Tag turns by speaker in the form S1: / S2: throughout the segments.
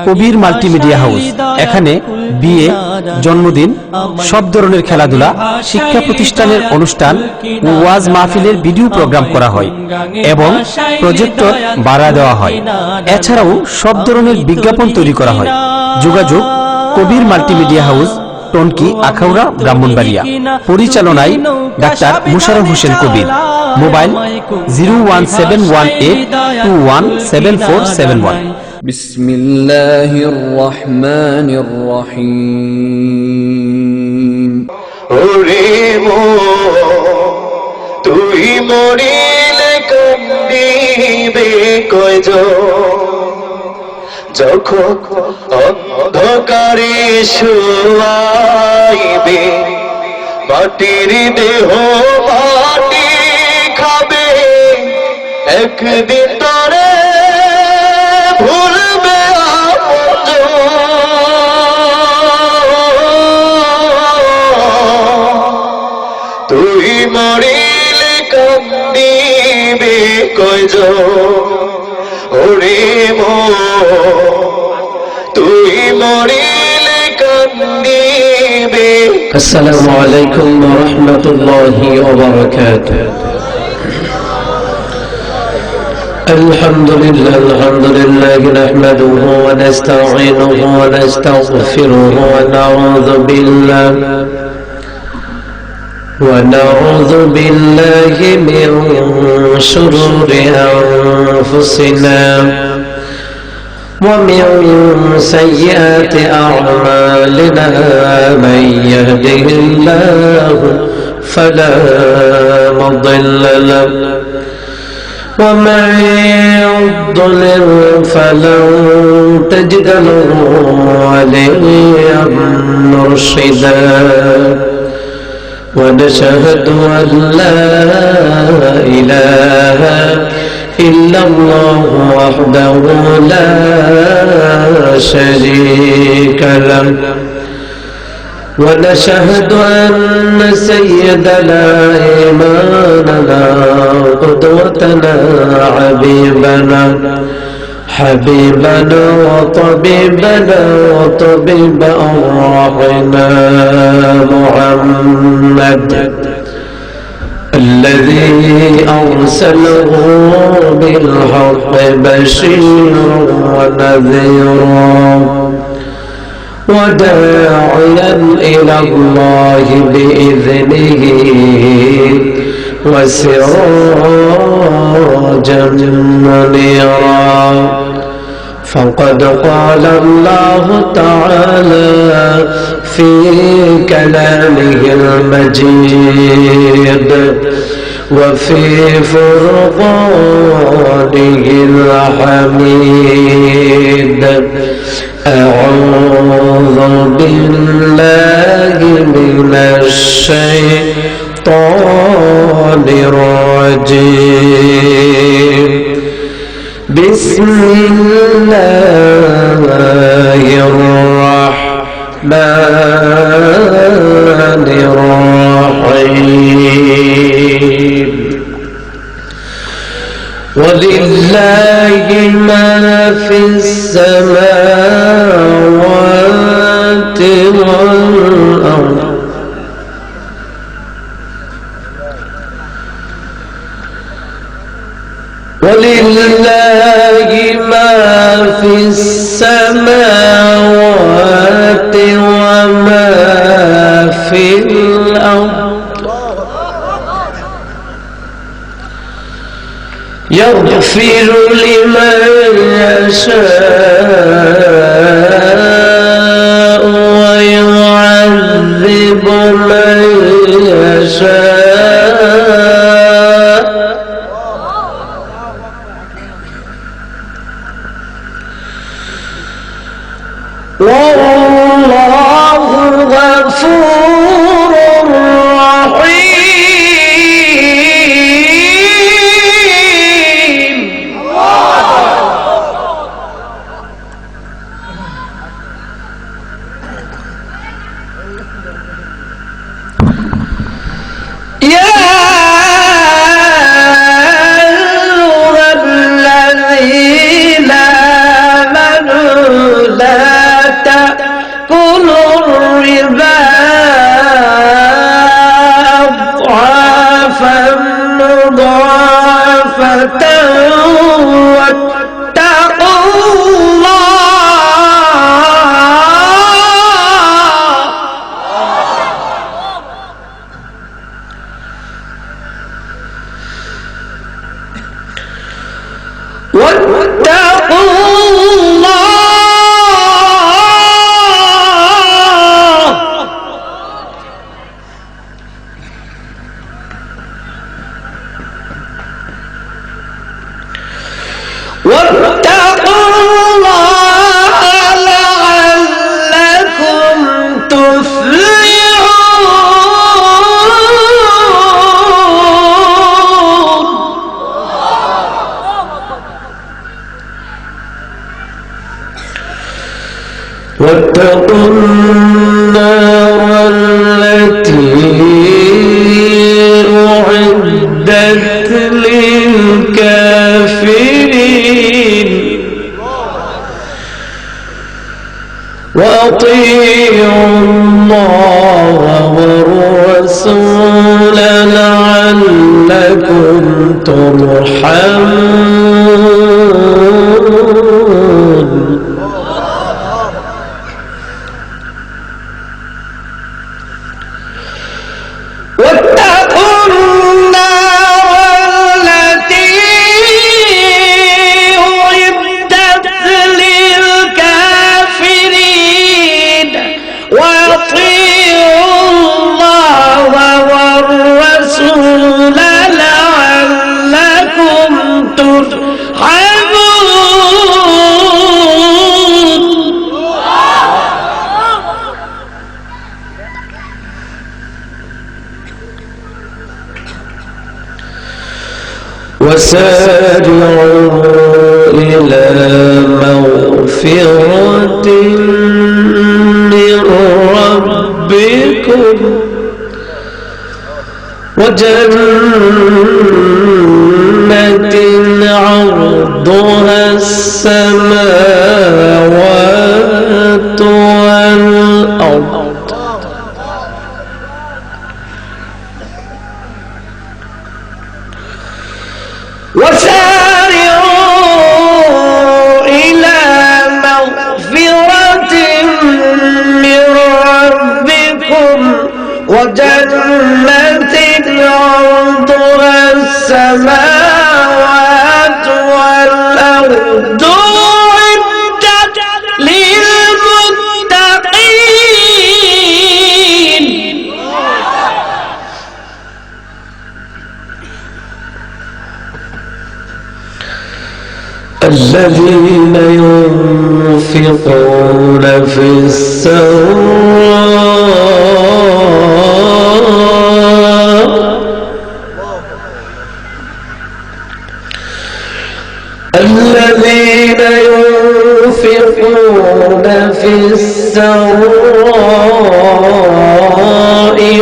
S1: কবির multimedia house এখানে বিয়ে, জন্মদিন, সব ধরনের খেলাধুলা, শিক্ষা প্রতিষ্ঠানের অনুষ্ঠান ও ওয়াজ মাহফিলের ভিডিও প্রোগ্রাম করা হয় এবং প্রজেক্টর ভাড়া দেওয়া হয়। এছাড়াও সব ধরনের বিজ্ঞাপন তৈরি করা হয়। যোগাযোগ কবির মাল্টিমিডিয়া হাউস, টনকি, আখাউড়া, ব্রাহ্মণবাড়িয়া। পরিচালনায় ডাক্তার মুশাররফ হোসেন কবির। মোবাইল 01718217471।
S2: بسم الله الرحمن الرحيم
S3: তুই মরিলে কান্দিবে কয়জন, যখন অন্ধকারে শুয়াইবে মাটির দেহ মাটি খাবে, একদিন তরে ভুলবে তুই মরিলে কান্দিবে কয়জন, ওরে তুই মরিলে কান্দিবে।
S4: আসসালামু আলাইকুম ওয়া রাহমাতুল্লাহি ওয়া বারাকাতুহু। الحمد لله نحمده ونستعينه ونستغفره ونعوذ بالله من شرور أنفسنا ومن سيئات أعمالنا، من يهده الله فلا مضل له ومن يضلل فلن تجد له وليا مرشدا، ونشهد أن لا إله إلا الله وحده لا شريك له، ونشهد أن سيدنا إمامنا قدوتنا حبيبنا وطبيبنا وطبيب أرواحنا محمد، الذي أرسله بالحق بشيرا ونذيرا وداعيا إلى الله بإذنه وسراجا منيرا، فقد قال الله تعالى في كلامه المجيد وفي فرقانه الحميد: أعوذ بالله من الشيطان الرجيم، بسم الله الرحمن الرحيم. ولله ما في السماوات والأرض، ولله ما في السماوات وما في الأرض، يغفر لمن يشاء ويعذب من يشاء، والله غفور رحيم. يا أيها الذين آمنوا واتقوا النار التي أعدت للكافرين وأطيعوا الله والرسول لعلكم ترحمون واتقوا النار التي أعدت للكافرين وأطيعوا الله والرسول لعلكم ترحمون وسارعوا إلى مغفرة من ربكم وجنة عرضها السماوات والأرض وسارعوا إلى مغفرة من ربكم وجنة عرضها السماوات والأرض أعدت للمتقين الذين ينفقون في السراء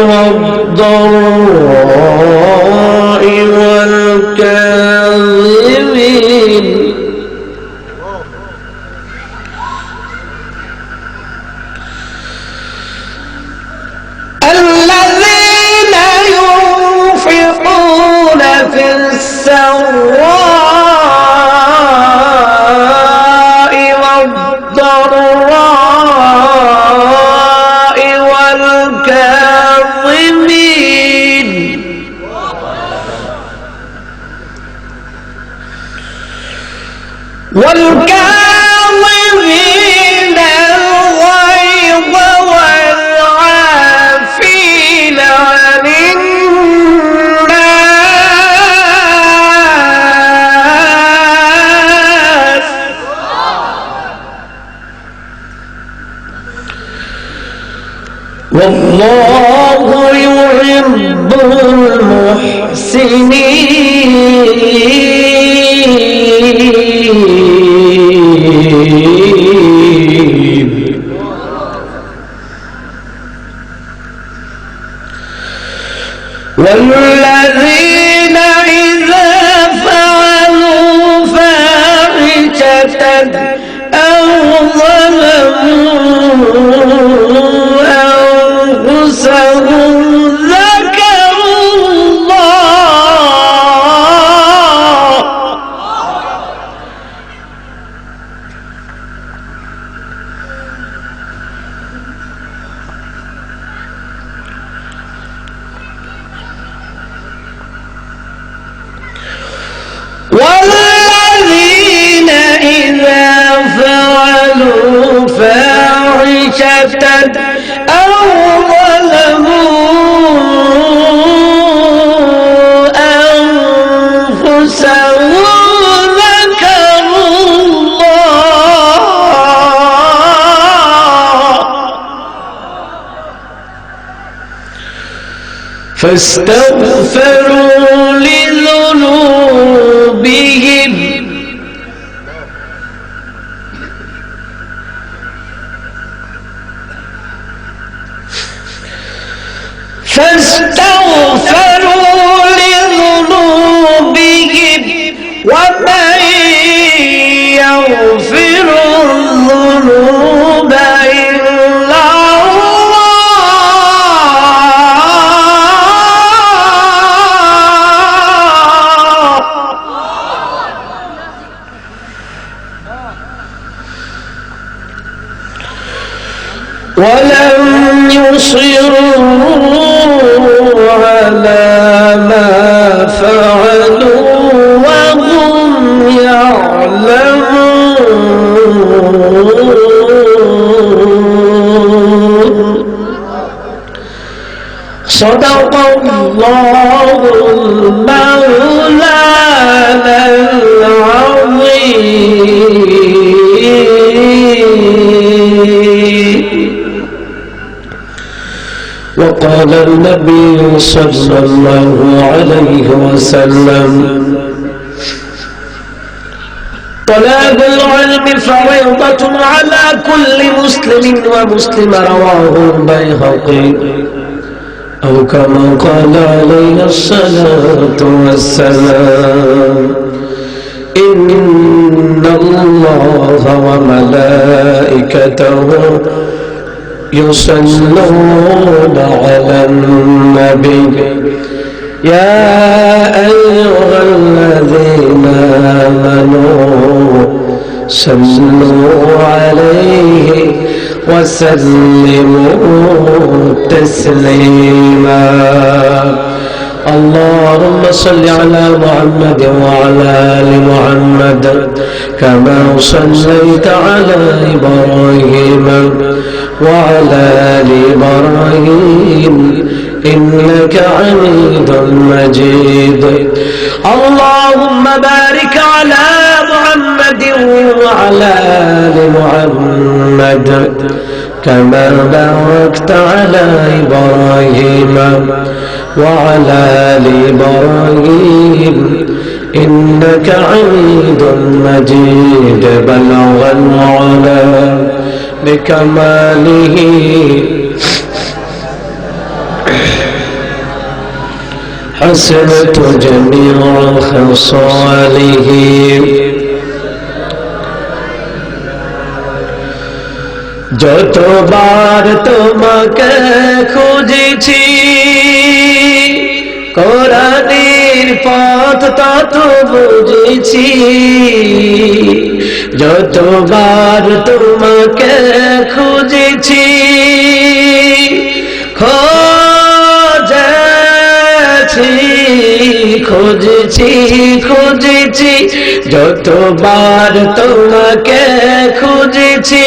S4: والضراء والكاظمين الذين ينفقون في السراء والضراء والكاظمين الغيظ والعافين عن الناس والله يحب المحسنين والذين إذا فعلوا فاحشة أو ظلموا أنفسهم ذكروا الله والذين إذا فعلوا فاحشة أو ظلموا أنفسهم ذكروا الله فاستغفروا لذنوبهم فاستغفروا لذنوبهم ومن يغفر الذنوب إلا ولم يصروا على ما فعلوا وهم يعلمون صدق الله المولانا العظيم. وقال النبي صلى الله عليه وسلم طلب العلم فريضة على كل مسلم ومسلم رواه البيهقي أو كما قال عليه الصلاة والسلام إن الله وملائكته يصلون على النبي يا أيها الذين آمنوا صلوا عليه وسلموا تسليما. اللهم صل على محمد وعلى آل محمد كما صليت على إبراهيم وعلى آل إبراهيم إنك حميد مجيد. اللهم بارك على محمد وعلى آل محمد كما باركت على إبراهيم وعلى آل إبراهيم إنك حميد مجيد. بلغ العلا بكماله حسنت جميع خصاله যতবার তোমাকে খুঁজেছি কোরআনের পথ তত বুঝেছি যতবার তোমাকে খুঁজেছি খুঁজেছি খুঁজেছি যতবার তোমাকে খুঁজেছি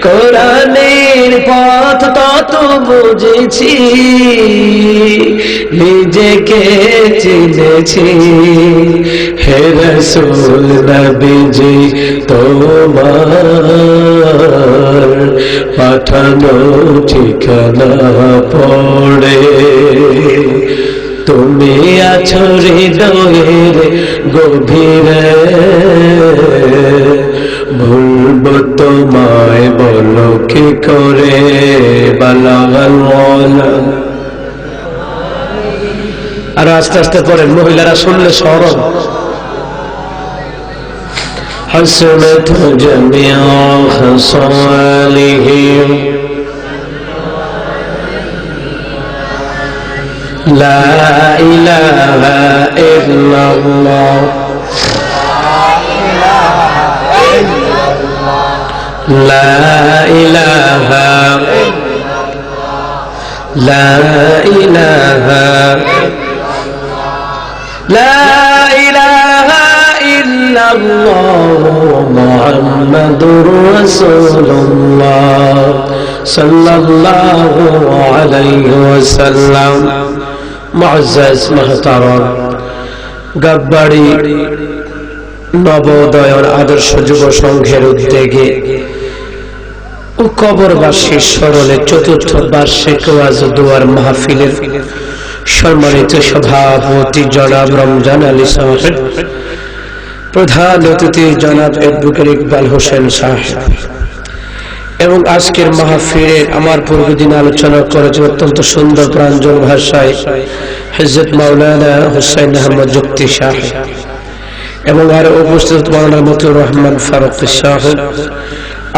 S4: কোরআনের পথ তত বুঝেছি নিজেকে চিনেছি হে রাসূল নবীজি তোমার পাঠানো ঠিকানা পড়ে তুমি আছো হৃদয়ের গভীরে ভুলবো তোমায় বলো কি করে বালাগাল ওয়ালা। আর আস্তে আস্তে পড়েন, মহিলারা শুনলে সরব। حسنت جميع خصالهم لا إله إلا الله لا إله لا إله لا إله إلا الله محمد رسول الله صلى الله عليه وسلم। মুআজ্জাজ মুহতারাম, গাববাড়ি নবোদয়ের আদর্শ যুব সংঘের উদ্যোগে ও কবরবাসীর স্মরণে চতুর্থ বার্ষিক ওয়াজ দুয়ার মাহফিলের সম্মানিত সভাপতি জনাব রমজান আলী সাহেব, প্রধান অতিথি জনাব অ্যাডভোকেট ইকবাল হোসেন সাহেব এবং আজকের মাহফিলে আমার পূর্বদিন আলোচনা করেছেন অত্যন্ত সুন্দর প্রাঞ্জল ভাষায় হযরত মাওলানা হুসাইন আহমদ যুক্তি সাহেব, এবং আরো উপস্থিত মাওলানা মতিউর রহমান ফারুকী সাহেব,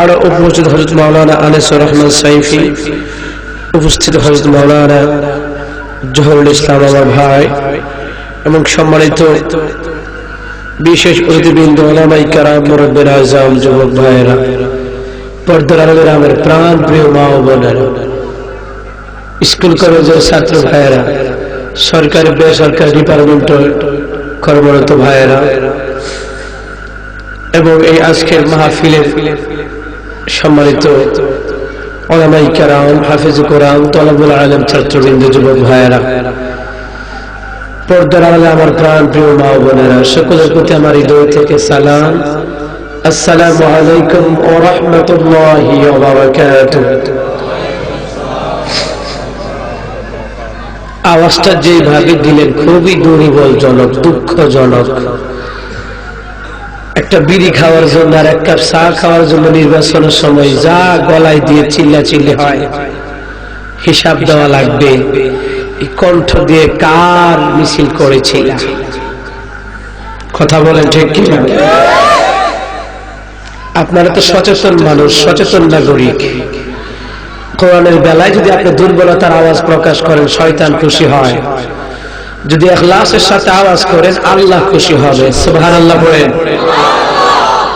S4: আরো উপস্থিত হযরত মাওলানা আনিসুর রহমান সাইফি, উপস্থিত হযরত মাওলানা জহুরুল ইসলাম আমার ভাই, এবং সম্মানিত বিশেষ অতিথিবৃন্দ, ওলামায়ে কেরাম, মুরব্বির আযম, যুবক ভাইয়েরা, পর্দার আড়ালের আমার প্রাণ প্রিয় মা ও বোনেরা, স্কুল কলেজের ছাত্র ভাইয়েরা, সরকারি বেসরকারি ডিপার্টমেন্টের কর্মরত ভাইয়েরা, এবং এই আজকের মাহফিলের সম্মানিত ওলামায়ে কেরাম, হাফেজে কোরআন, তলাবুল ইলম, ছাত্রবৃন্দ, যুবক ভাইয়েরা, পর্দার আড়ালে আমার প্রাণ প্রিয় মা ও বোনেরা, সকলের প্রতি আমার হৃদয় থেকে সালাম। আসসালামু আলাইকুম ওয়া রাহমাতুল্লাহি ওয়া বারাকাতুহু। আওয়াজটা যেভাবে দিলেন খুবই দুর্বলজনক, দুঃখজনক। একটা বিড়ি খাওয়ার জন্য আর এক কাপ চা খাওয়ার জন্য নির্বাচনের সময় যা গলায় দিয়ে চিল্লাচিল্লি হয়, হিসাব দেওয়া লাগবে। এই কণ্ঠ দিয়ে কার মিছিল করেছিল? কথা বলেন ঠিক কি না? আপনারা তো সচেতন মানুষ, সচেতন নাগরিক। কোরআনের বেলায় যদি আপনি দুর্বলতার আওয়াজ প্রকাশ করেন, শয়তান খুশি হয়। যদি ইখলাসের সাথে আওয়াজ করেন, আল্লাহ খুশি হবে। সুবহানাল্লাহ বলেন।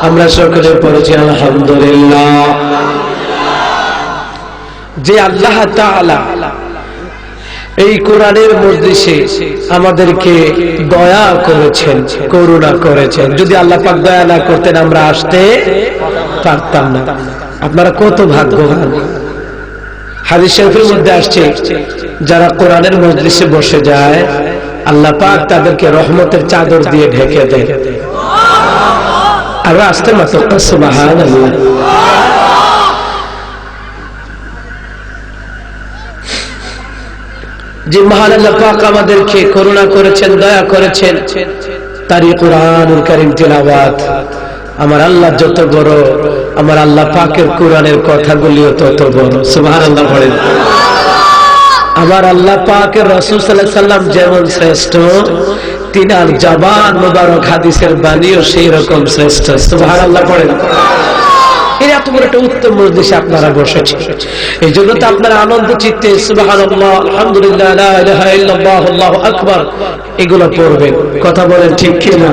S4: আমরা সকলে পড়েছি আলহামদুলিল্লাহ। যে আল্লাহ তাআলা এই কোরআনের মজলিসে আমাদেরকে দয়া করেছেন, করুণা করেছেন। যদি আল্লাহ পাক দয়া না করতেন আমরা আসতে পারতাম না। আপনারা কত ভাগ্যবান। হাদিস শরীফের মধ্যে আসছে, যারা কোরআনের মজলিসে বসে যায় আল্লাহ পাক তাদেরকে রহমতের চাদর দিয়ে ঢেকে দেয়। আর আসতে মাত্র সুবহানাল্লাহ। যে মহান আল্লাহ পাক আমাদেরকে করুণা করেছেন, দয়া করেছেন, তারই কোরআনুল কারীম তিলাওয়াত। আমার আল্লাহ যত বড়, আমার আল্লাহ পাকের কোরআনের কথাগুলিও তত বড়। সুবহানাল্লাহ বলেন। আমার আল্লাহ পাকের রাসূল সাল্লাল্লাহু আলাইহি সাল্লাম যেমন শ্রেষ্ঠ, তিনার জবান মোবারক হাদিসের বাণীও সেই রকম শ্রেষ্ঠ। সুবহানাল্লাহ বলেন। এই এত বড় একটা উত্তম মজলিসে আপনারা বসেছেন, এই জন্য তো আপনারা আনন্দ চিত্তে সুবহানাল্লাহ, আলহামদুলিল্লাহ, লা ইলাহা ইল্লাল্লাহ, আল্লাহু আকবার এগুলো পড়বেন। কথা বলেন ঠিক কি না?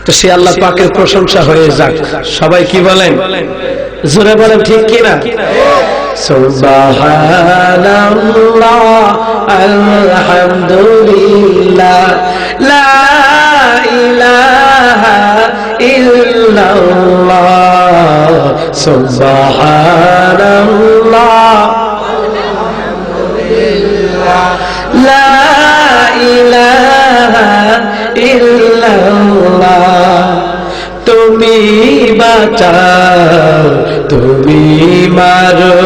S4: তো সে আল্লাহ পাকের প্রশংসা হয়ে যাক। সবাই কি বলেন? জোরে বলেন ঠিক কি না? সুবহানাল্লাহ, আলহামদুলিল্লাহ, লা ইলাহা ইল্লাল্লাহ, সুবহানাল্লাহ, লা ইলাহা ইল্লাল্লাহ। তুমি বাঁচাও, তুমি মারো,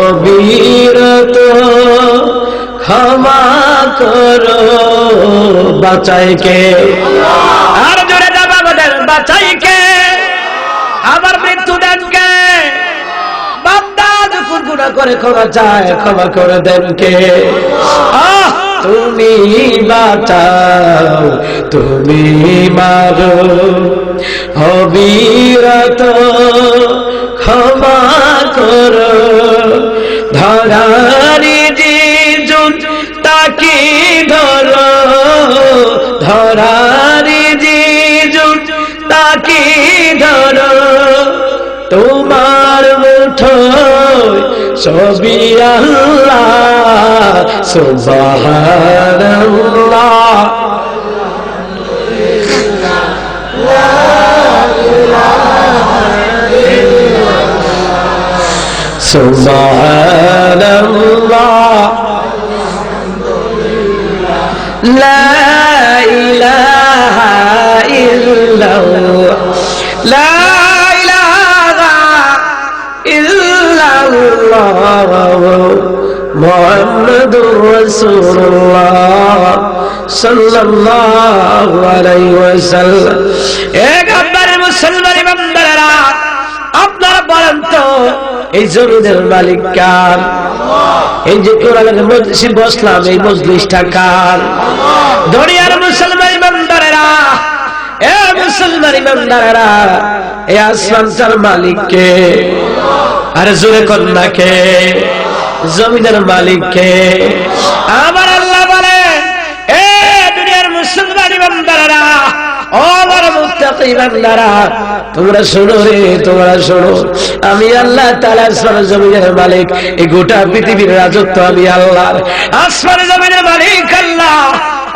S4: অবিরত ক্ষমা করো। বাঁচাই কে? আর জোরে দাবা বলেন, বাঁচাই কে? আমার মৃত্যু দেন কে? বান্দা যখন গুনাহ করে ক্ষমা চায়, ক্ষমা করে দেন কে? তুমি বাঁচাও, তুমি মারো, অবিরত ক্ষমা করো। ধরারি জিজুন তাকি ধরো, ধরারি জিজুন তাকি ধরো। তোমার মুঠোয় সবই আল্লাহ, সুবহানাল্লাহ, সুবহানাল্লাহ, লা ইলাহা ইল্লাল্লাহ, লা ইলাহা ইল্লাল্লাহ, মুহাম্মাদুর রাসূলুল্লাহ সাল্লাল্লাহু আলাইহি ওয়াসাল্লাম। এক আব্বার মুসলমান বান্দারা এই জমিনের মালিক কার? এই যে কোরআনের মজলিসে বসলাম, এই মজলিসটা কার? দুনিয়ার মুসলমান ইমানদারেরা, এ মুসলমান ইমানদারেরা, এই আসমানটার মালিক কে? আরে জোরে কন্যা কে? জমিনের মালিক কে? আমার আল্লাহ বলে, এ দুনিয়ার মুসলমান ইমানদারেরা, ও আমার মুত্তাকি বান্দারা, তোমরা শোনো রে, তোমরা শোনো, আমি আল্লাহ তাআলা আসমান জমিনের মালিক। এই গোটা পৃথিবীর রাজত্ব আমি আল্লাহর। আসমান জমিনের মালিক আল্লাহ।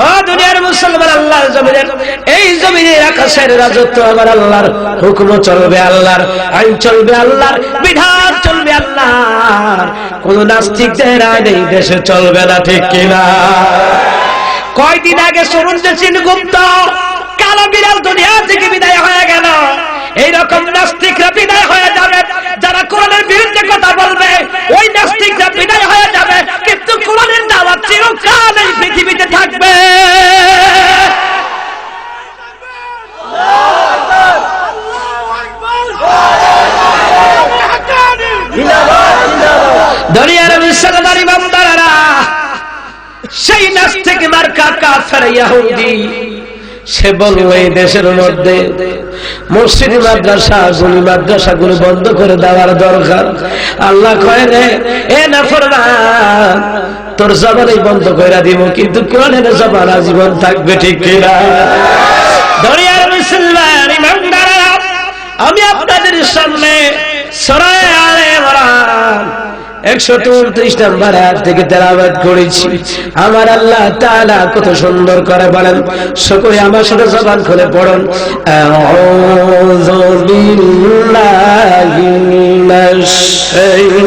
S4: ও দুনিয়ার মুসলমান, আল্লাহর জমিনের, এই জমিনের আকাশের রাজত্ব আমার আল্লাহর। হুকুম চলবে আল্লাহর, আইন চলবে আল্লাহর, বিধান চলবে আল্লাহর। কোন নাস্তিকদের আইন এই দেশে চলবে না, ঠিক কিনা? কয়দিন আগে শুনুন যে চিনগুপ্ত কালো বিড়াল দুনিয়া থেকে বিদায় হয়ে গেল। এইরকম নাস্তিকরা বিদায় হয়ে যাবে, যারা কোরআনের বিরুদ্ধে কথা বলবে, ওই নাস্তিকরা বিদায় হয়ে যাবে, কিন্তু কোরআনের দাওয়াত চিরকাল এই পৃথিবীতে থাকবে। দুনিয়ার মুসলমান ইমানদারেরা, সেই নাস্তিক মার্কা কাফের ইহুদি, সে বলল এই দেশের মধ্যে মসজিদ মাদ্রাসাগুলো বন্ধ করে দেওয়ার দরকার। আল্লাহ কয় রে, এ নাফরমান, তোর জবানই বন্ধ করে দিব, কিন্তু কোরআনের জবান আজীবন থাকবে, ঠিক কিনা? দুনিয়ার মুসলমান ইমানদারেরা, আমি আপনাদের সামনে সূরা আলে ইমরান 134 নম্বর আয়াত থেকে তেলাওয়াত করেছি। আমার আল্লাহ তাআলা কত সুন্দর করে বলেন, সকলে আমার সাথে জবান খুলে পড়ুন, আউযু বিল্লাহি মিনাশ শাইতানির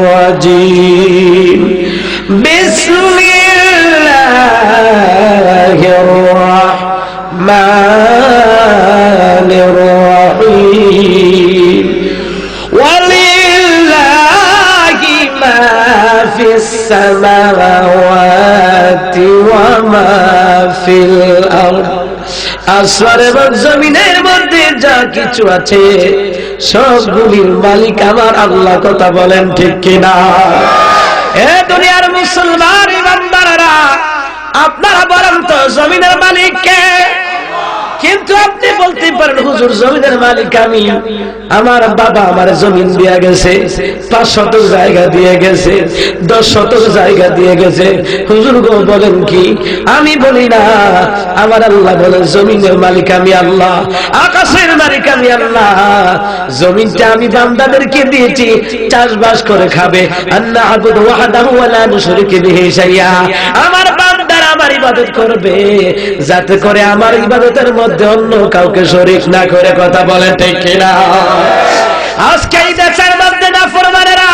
S4: রাজীম, বিসমিল্লাহির রাহমানির রাহিম, ওয়ালিল্লাহি মা ফিস সামাওয়াতি ওয়া মা ফিল আরদ। আসমান এবং জমিনের মধ্যে যা কিছু আছে সবগুলির মালিক আমার আল্লাহ। কথা বলেন ঠিক কিনা? এ দুনিয়ার মুসলমান ইমানদারেরা, আপনারা বলেন তো জমিনের মালিক কে? কিন্তু আপনি বলতে পারেন, হুজুর জমিনের মালিক আমি, আমার বাবা আমার জমিন দিয়ে গেছে, 5 শতক জায়গা দিয়ে গেছে, 10 শতক জায়গা দিয়ে গেছে। হুজুর গো বলেন কি? আমি বলি না, আমার আল্লাহ বলেন জমিনের মালিক আমি আল্লাহ, আকাশের মালিক আমি আল্লাহ। জমিনটা আমি বান্দাদেরকে দিয়েছি চাষবাস করে খাবে। আন্না আবুদু ওয়াহদাহু ওয়া লা নুশরিকু বিহি শাইআ। আমার বান্দারা আমার ইবাদত করবে, যাতে করে আমার ইবাদতের মধ্যে অন্য কাউকে শরীক না করে। কথা বলে ঠিক কিনা? আজকে এই দেশের মধ্যে নাফরমানেরা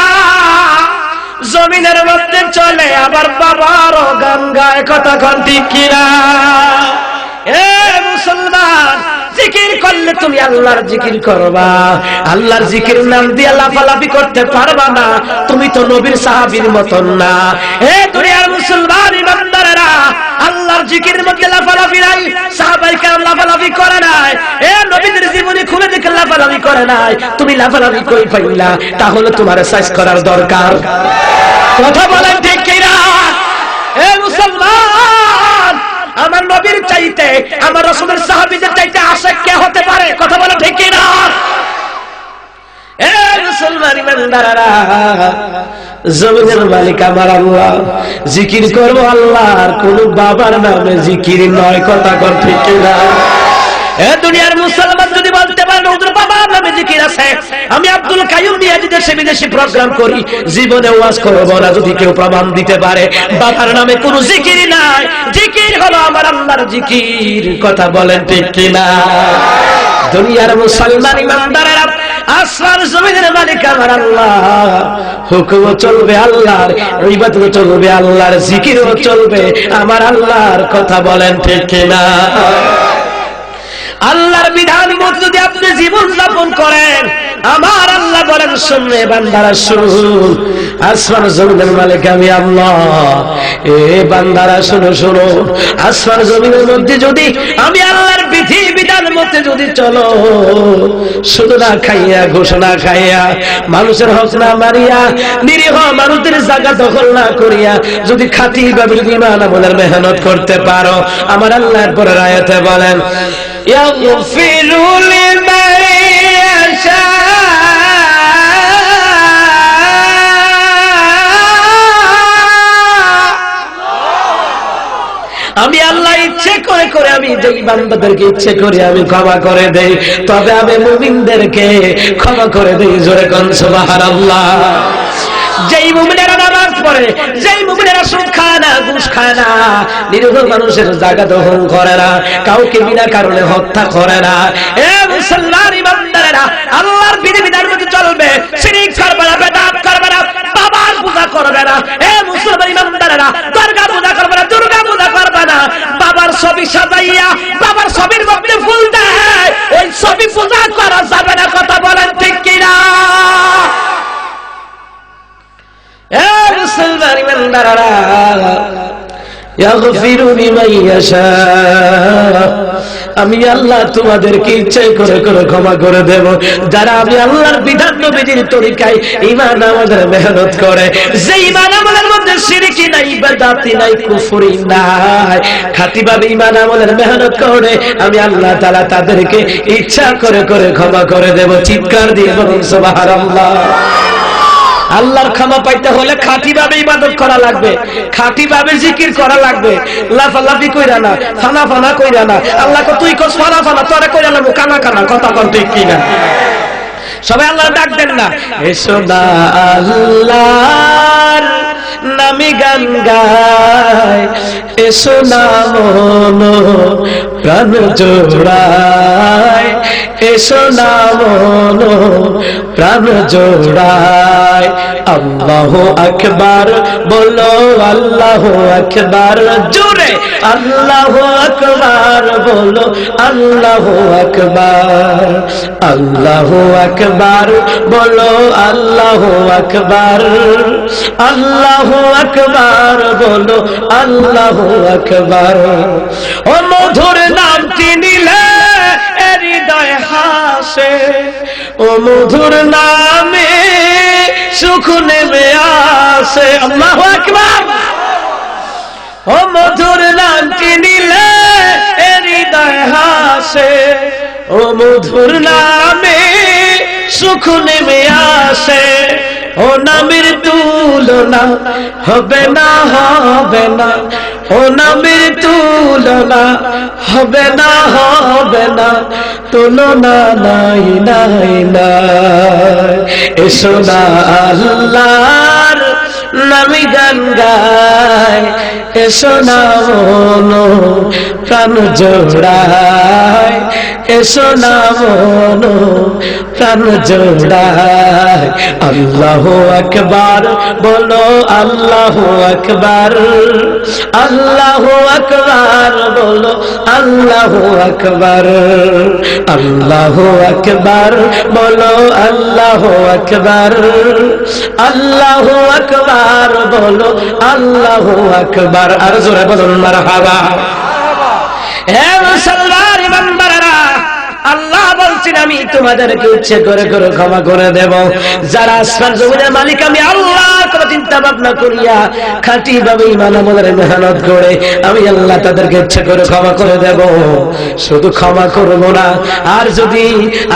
S4: জমিনের মধ্যে চলে, আবার বাবারও গান গায়। কথা কোন ঠিক কিনা? এ মুসলমান, জিকির করলে তুমি আল্লাহর জিকির করবা, আল্লাহর জিকির নাম দিয়ে লাফালাফি করতে পারবা না। তুমি তো নবীর সাহাবীর মতন না। এ দুনিয়ার মুসলমান ইমানদারেরা, আল্লাহর জিকিরের মধ্যে লাফালাফি নাই। সাহাবায়ে কেরাম লাফালাফি করে নাই, এ নবীদের জীবনী খুলে দেখে লাফালাফি করে নাই। তুমি লাফালাফি কই পাইলা? তাহলে তোমার সাইজ করার দরকার। কথা বলেন ঠিক কিনা? এ মুসলমান, আমার নবীর চাইতে, আমার রাসূলের সাহাবীদের চাইতে আশিক কে হতে পারে? কথা বলেন ঠিক কিনা? এ মুসলমান ইমানদারেরা, জমিনের মালিক আমার আল্লাহ। জিকির করবো আল্লাহর, কোন বাবার নামে জিকির নয়। কথা কোন ঠিক কিনা? এ দুনিয়ার মুসলমান যদি বলতে পারেন হুজুর বাবার নামে জিকির আছে, আমি আব্দুল কাইয়ুম নিয়ে দেশে বিদেশে প্রোগ্রাম করি, জীবনে ওয়াজ করব না যদি কেউ প্রমাণ দিতে পারে বাবার নামে কোনো জিকির নাই। জিকির হলো আমার আল্লাহর জিকির। কথা বলেন ঠিক কিনা? দুনিয়ার মুসলমান ইমানদারেরা, আসমান জমিনের মালিক আমার আল্লাহ। হুকুম চলবে আল্লাহর, ইবাদত চলবে আল্লাহর, জিকিরও চলবে আমার আল্লাহর। কথা বলেন ঠিক কিনা? আল্লাহর বিধান মতো যদি আপনি জীবন যাপন করেন, আমার আল্লাহ বলেন শুনবে বান্দারা শুনুন, আসমান জমিনের মালিক আমি আল্লাহ। এ বান্দারা শুনো শুনো, আসমান জমিনের মধ্যে যদি আমি আল্লাহর বিধি বিধান বিধান মতে যদি চলো, শুধু না খাইয়া ঘোষণা খাইয়া, মানুষের হক না মারিয়া, নিরীহ মানুষদের জায়গা দখল না করিয়া যদি খাঁটি ভাবে ঈমান আমলের মেহনত করতে পারো, আমার আল্লাহর পরের আয়াতে বলেন ইয়াগফিরু লিমান ইয়াশা, আমি আল্লাহ ইচ্ছে করে করে আমি যেই বান্দাদেরকে ইচ্ছে করে আমি ক্ষমা করে দেই, তবে আমি মুমিনদেরকে ক্ষমা করে দেই। জোরে কোন সুবহানাল্লাহ। যেই মুমিনেরা নামাজ পড়ে, যেই মুমিনেরা সুদ খায় না, ঘুষ খায় না, নিরীহ মানুষের জায়গা দখল করে না, কাউকে বিনা কারণে হত্যা করে না, এ মুসলমান ইমানদারেরা আল্লাহর বিধিবিধানের মধ্যে চলবে, শিরক করবে না, বেদাত করবে না, বাবার পূজা করবে না, এ মুসলমান ইমানদারেরা দুর্গা পূজা করবে না, দুর্গা পূজা করবে না, বাবার ছবি সাজাইয়া বাবার ছবির মধ্যে ফুল দেয়, ওই ছবি পূজা করা যাবে না। কথা বলেন ঠিক কিনা? মুসলমান ইমানদাররা ইয়াগফিরু লিমান ইয়াশা, আমি আল্লাহ তোমাদেরকে ইচ্ছে করে করে ক্ষমা করে দেব, যারা আমি আল্লাহর বিধান নবীর তরিকায় ঈমান আমাদের মেহনত করে, যে ঈমান আমলের মধ্যে শিরকি নাই, বেদাতি নাই, কুফরি নাই, খাঁটিভাবে ঈমান আমলের মেহনত করে আমি আল্লাহ তাআলা তাদেরকে ইচ্ছা করে করে ক্ষমা করে দেব। চিৎকার দিয়ে বলুন সুবহানাল্লাহ। আল্লাহর ক্ষমা পাইতে হলে খাঁটিভাবে ইবাদত করা লাগবে, খাঁটিভাবে জিকির করা লাগবে, লাফালাফি কইরা না, ফানা ফানা কইরা না। আল্লাহকে তুই কস ফানা ফানা, তোরে কইরা লাগবো কানা কানা। কথা কোন ঠিক কিনা? সবাই আল্লাহ ডাক দেন না, এসো না আল্লাহর নামে গান গায়, এসো না মন প্রাণ জোড়ায়, এসো না মন প্রাণ জোড়ায়। আল্লাহু আকবার বলো, আল্লাহু আকবার জোরে, আল্লাহু আকবার বলো, আল্লাহু আকবার, আল্লাহু আকবার বলো, আল্লাহু আকবার, আল্লাহু আকবার বলো, আল্লাহু আকবার। ও মধুর নামটি নিলে হৃদয় হাসে, ও মধুর নামে সুখ নেমে আসে। আল্লাহু আকবার। ও মধুর নামটি নিলে হৃদয় হাসে, ও মধুর নামে সুখ নেমে আসে। ও নামের তুলনা হবে না, হবে না, ও নামের তুলনা হবে না, হবে না, তুলনা নাই নাই নাই। এসো না আল্লাহর নামে গান গায়, এসো না মন প্রাণ জোড়ায়, এসো না মন প্রাণ জোড়ায়। আল্লাহু আকবার বলো, আল্লাহু আকবার, আল্লাহু আকবার বলো, আল্লাহু আকবার, আল্লাহু আকবার বলো, আল্লাহু আকবার, আল্লাহু আকবার বলো, আল্লাহু আকবার। আর জোরে বলুন মারহাবা। হে মুসলমান ইমানদারেরা, আল্লাহ বলছেন আমি তোমাদেরকে ইচ্ছে করে করে ক্ষমা করে দেব, যারা আসমান জমিনের মালিক আমি আল্লাহ কোন চিন্তা ভাবনা করিয়া খাঁটি ভাবে ঈমান আমলের মেহনত করে আমি আল্লাহ তাদেরকে ইচ্ছে করে ক্ষমা করে দেব। শুধু ক্ষমা করব না, আর যদি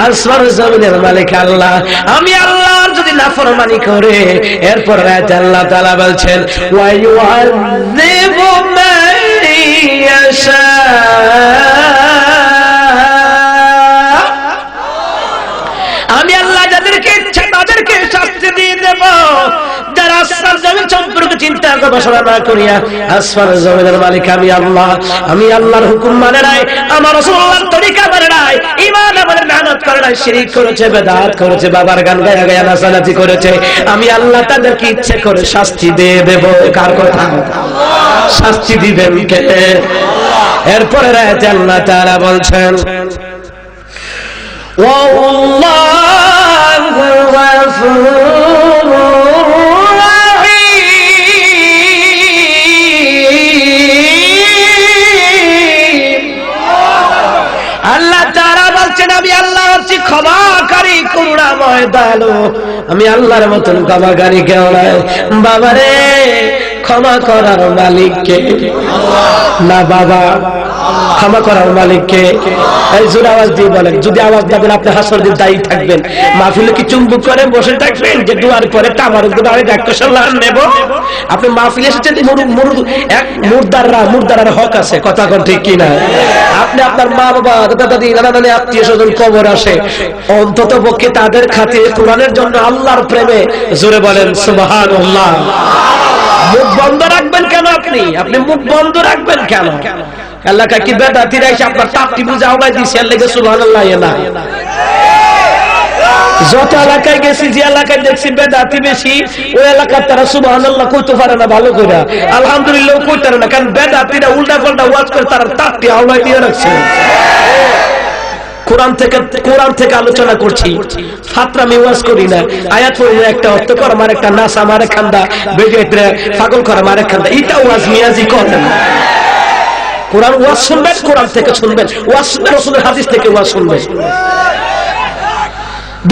S4: আসমান জমিনের মালিক আল্লাহ আমি আল্লাহর যদি নাফরমানি করে, এরপর রাতে আল্লাহ তাআলা বলছেন ওয়া ইউআযিবু মান ইয়াশা, আমি আল্লাহ যাদেরকে ইচ্ছা তাদেরকে শাস্তি দিয়ে দেব। যারা আসমান জমিন সম্পর্কে চিন্তা গবেষণা না করিয়া আসমান জমিনের মালিক আমি আল্লাহ, আমি আল্লাহর হুকুম মানে নাই, আমার রাসূলুল্লাহর তরিকা মানে নাই, ঈমান আমলের মেহনত করে নাই, শিরক করেছে, বেদাত করেছে, বাবার গান গায়া গায়া নাচানাচি করেছে, আমি আল্লাহ তাদেরকে ইচ্ছে করে শাস্তি দিয়ে দেব। কার কথা? শাস্তি দিবেন কে? এরপরে রাতে আল্লাহ তাআলা বলছেন ওয়াল্লাহু গফুরুর রাহিম। আল্লাহ বলছেন আমি আল্লাহ হচ্ছি ক্ষমাকারী করুণাময় দয়ালু, আমি আল্লাহর মতন ক্ষমাকারী কেউ নাই। বাবারে ক্ষমা করার মালিক কে? না বাবা, ক্ষমা করার মালিক কে? এই জোরে আওয়াজ দিয়ে বলেন। যদি আওয়াজ দেবেন আপনি হাসর দিন দায়ী থাকবেন। মাহফিলে কি চুম্বুক করে বসে থাকবেন যে দুয়ার পরে তামার দাঁড়িয়ে ডাক্তার সাল্লাহ নেব? আপনি মাহফিলে এসেছেন মুর্দার হক আছে, কথা কোন ঠিক কিনা? আপনি আপনার মা বাবা দাদা দাদি নানা নানি আত্মীয় স্বজন কবর আসে, অন্তত পক্ষে তাদের খাতিরে কোরআনের জন্য আল্লাহর প্রেমে জোরে বলেন সুবহানাল্লাহ। মুখ বন্ধ রাখবেন কেন? আপনি মুখ বন্ধ রাখবেন কেন? এলাকায় কি বেদাতিরা এসে আপনার টাপটি বুঝে আওয়াজ দিচ্ছে আর লেগে সুবহানাল্লাহ না? যত এলাকায় গেছি, যে এলাকায় দেখছি বেদাতি বেশি, ওই এলাকার তারা সুবহানাল্লাহ কইতে পারে না ভালো করে, আলহামদুলিল্লাহ কইতে পারে না, কারণ বেদাতিরা উল্টা পাল্টা ওয়াজ করে তারা টাপটি আওয়াজ দিয়ে রাখছে। কোরআন থেকে আলোচনা করছি, ফাতরামি ওয়াজ করি না। আয়াত পড়লে একটা অর্থ কর, আমার একটা নাস, আমার খান্দা বেজে পাগল করা, আমার খান্দা, এটা ওয়াজ মিয়াজি করেন। কোরআন ওয়াজ শুনবেন, কোরআন থেকে শুনবেন, ওয়াজ শুনবেন রাসূলের হাদিস থেকে ওয়াজ শুনবেন।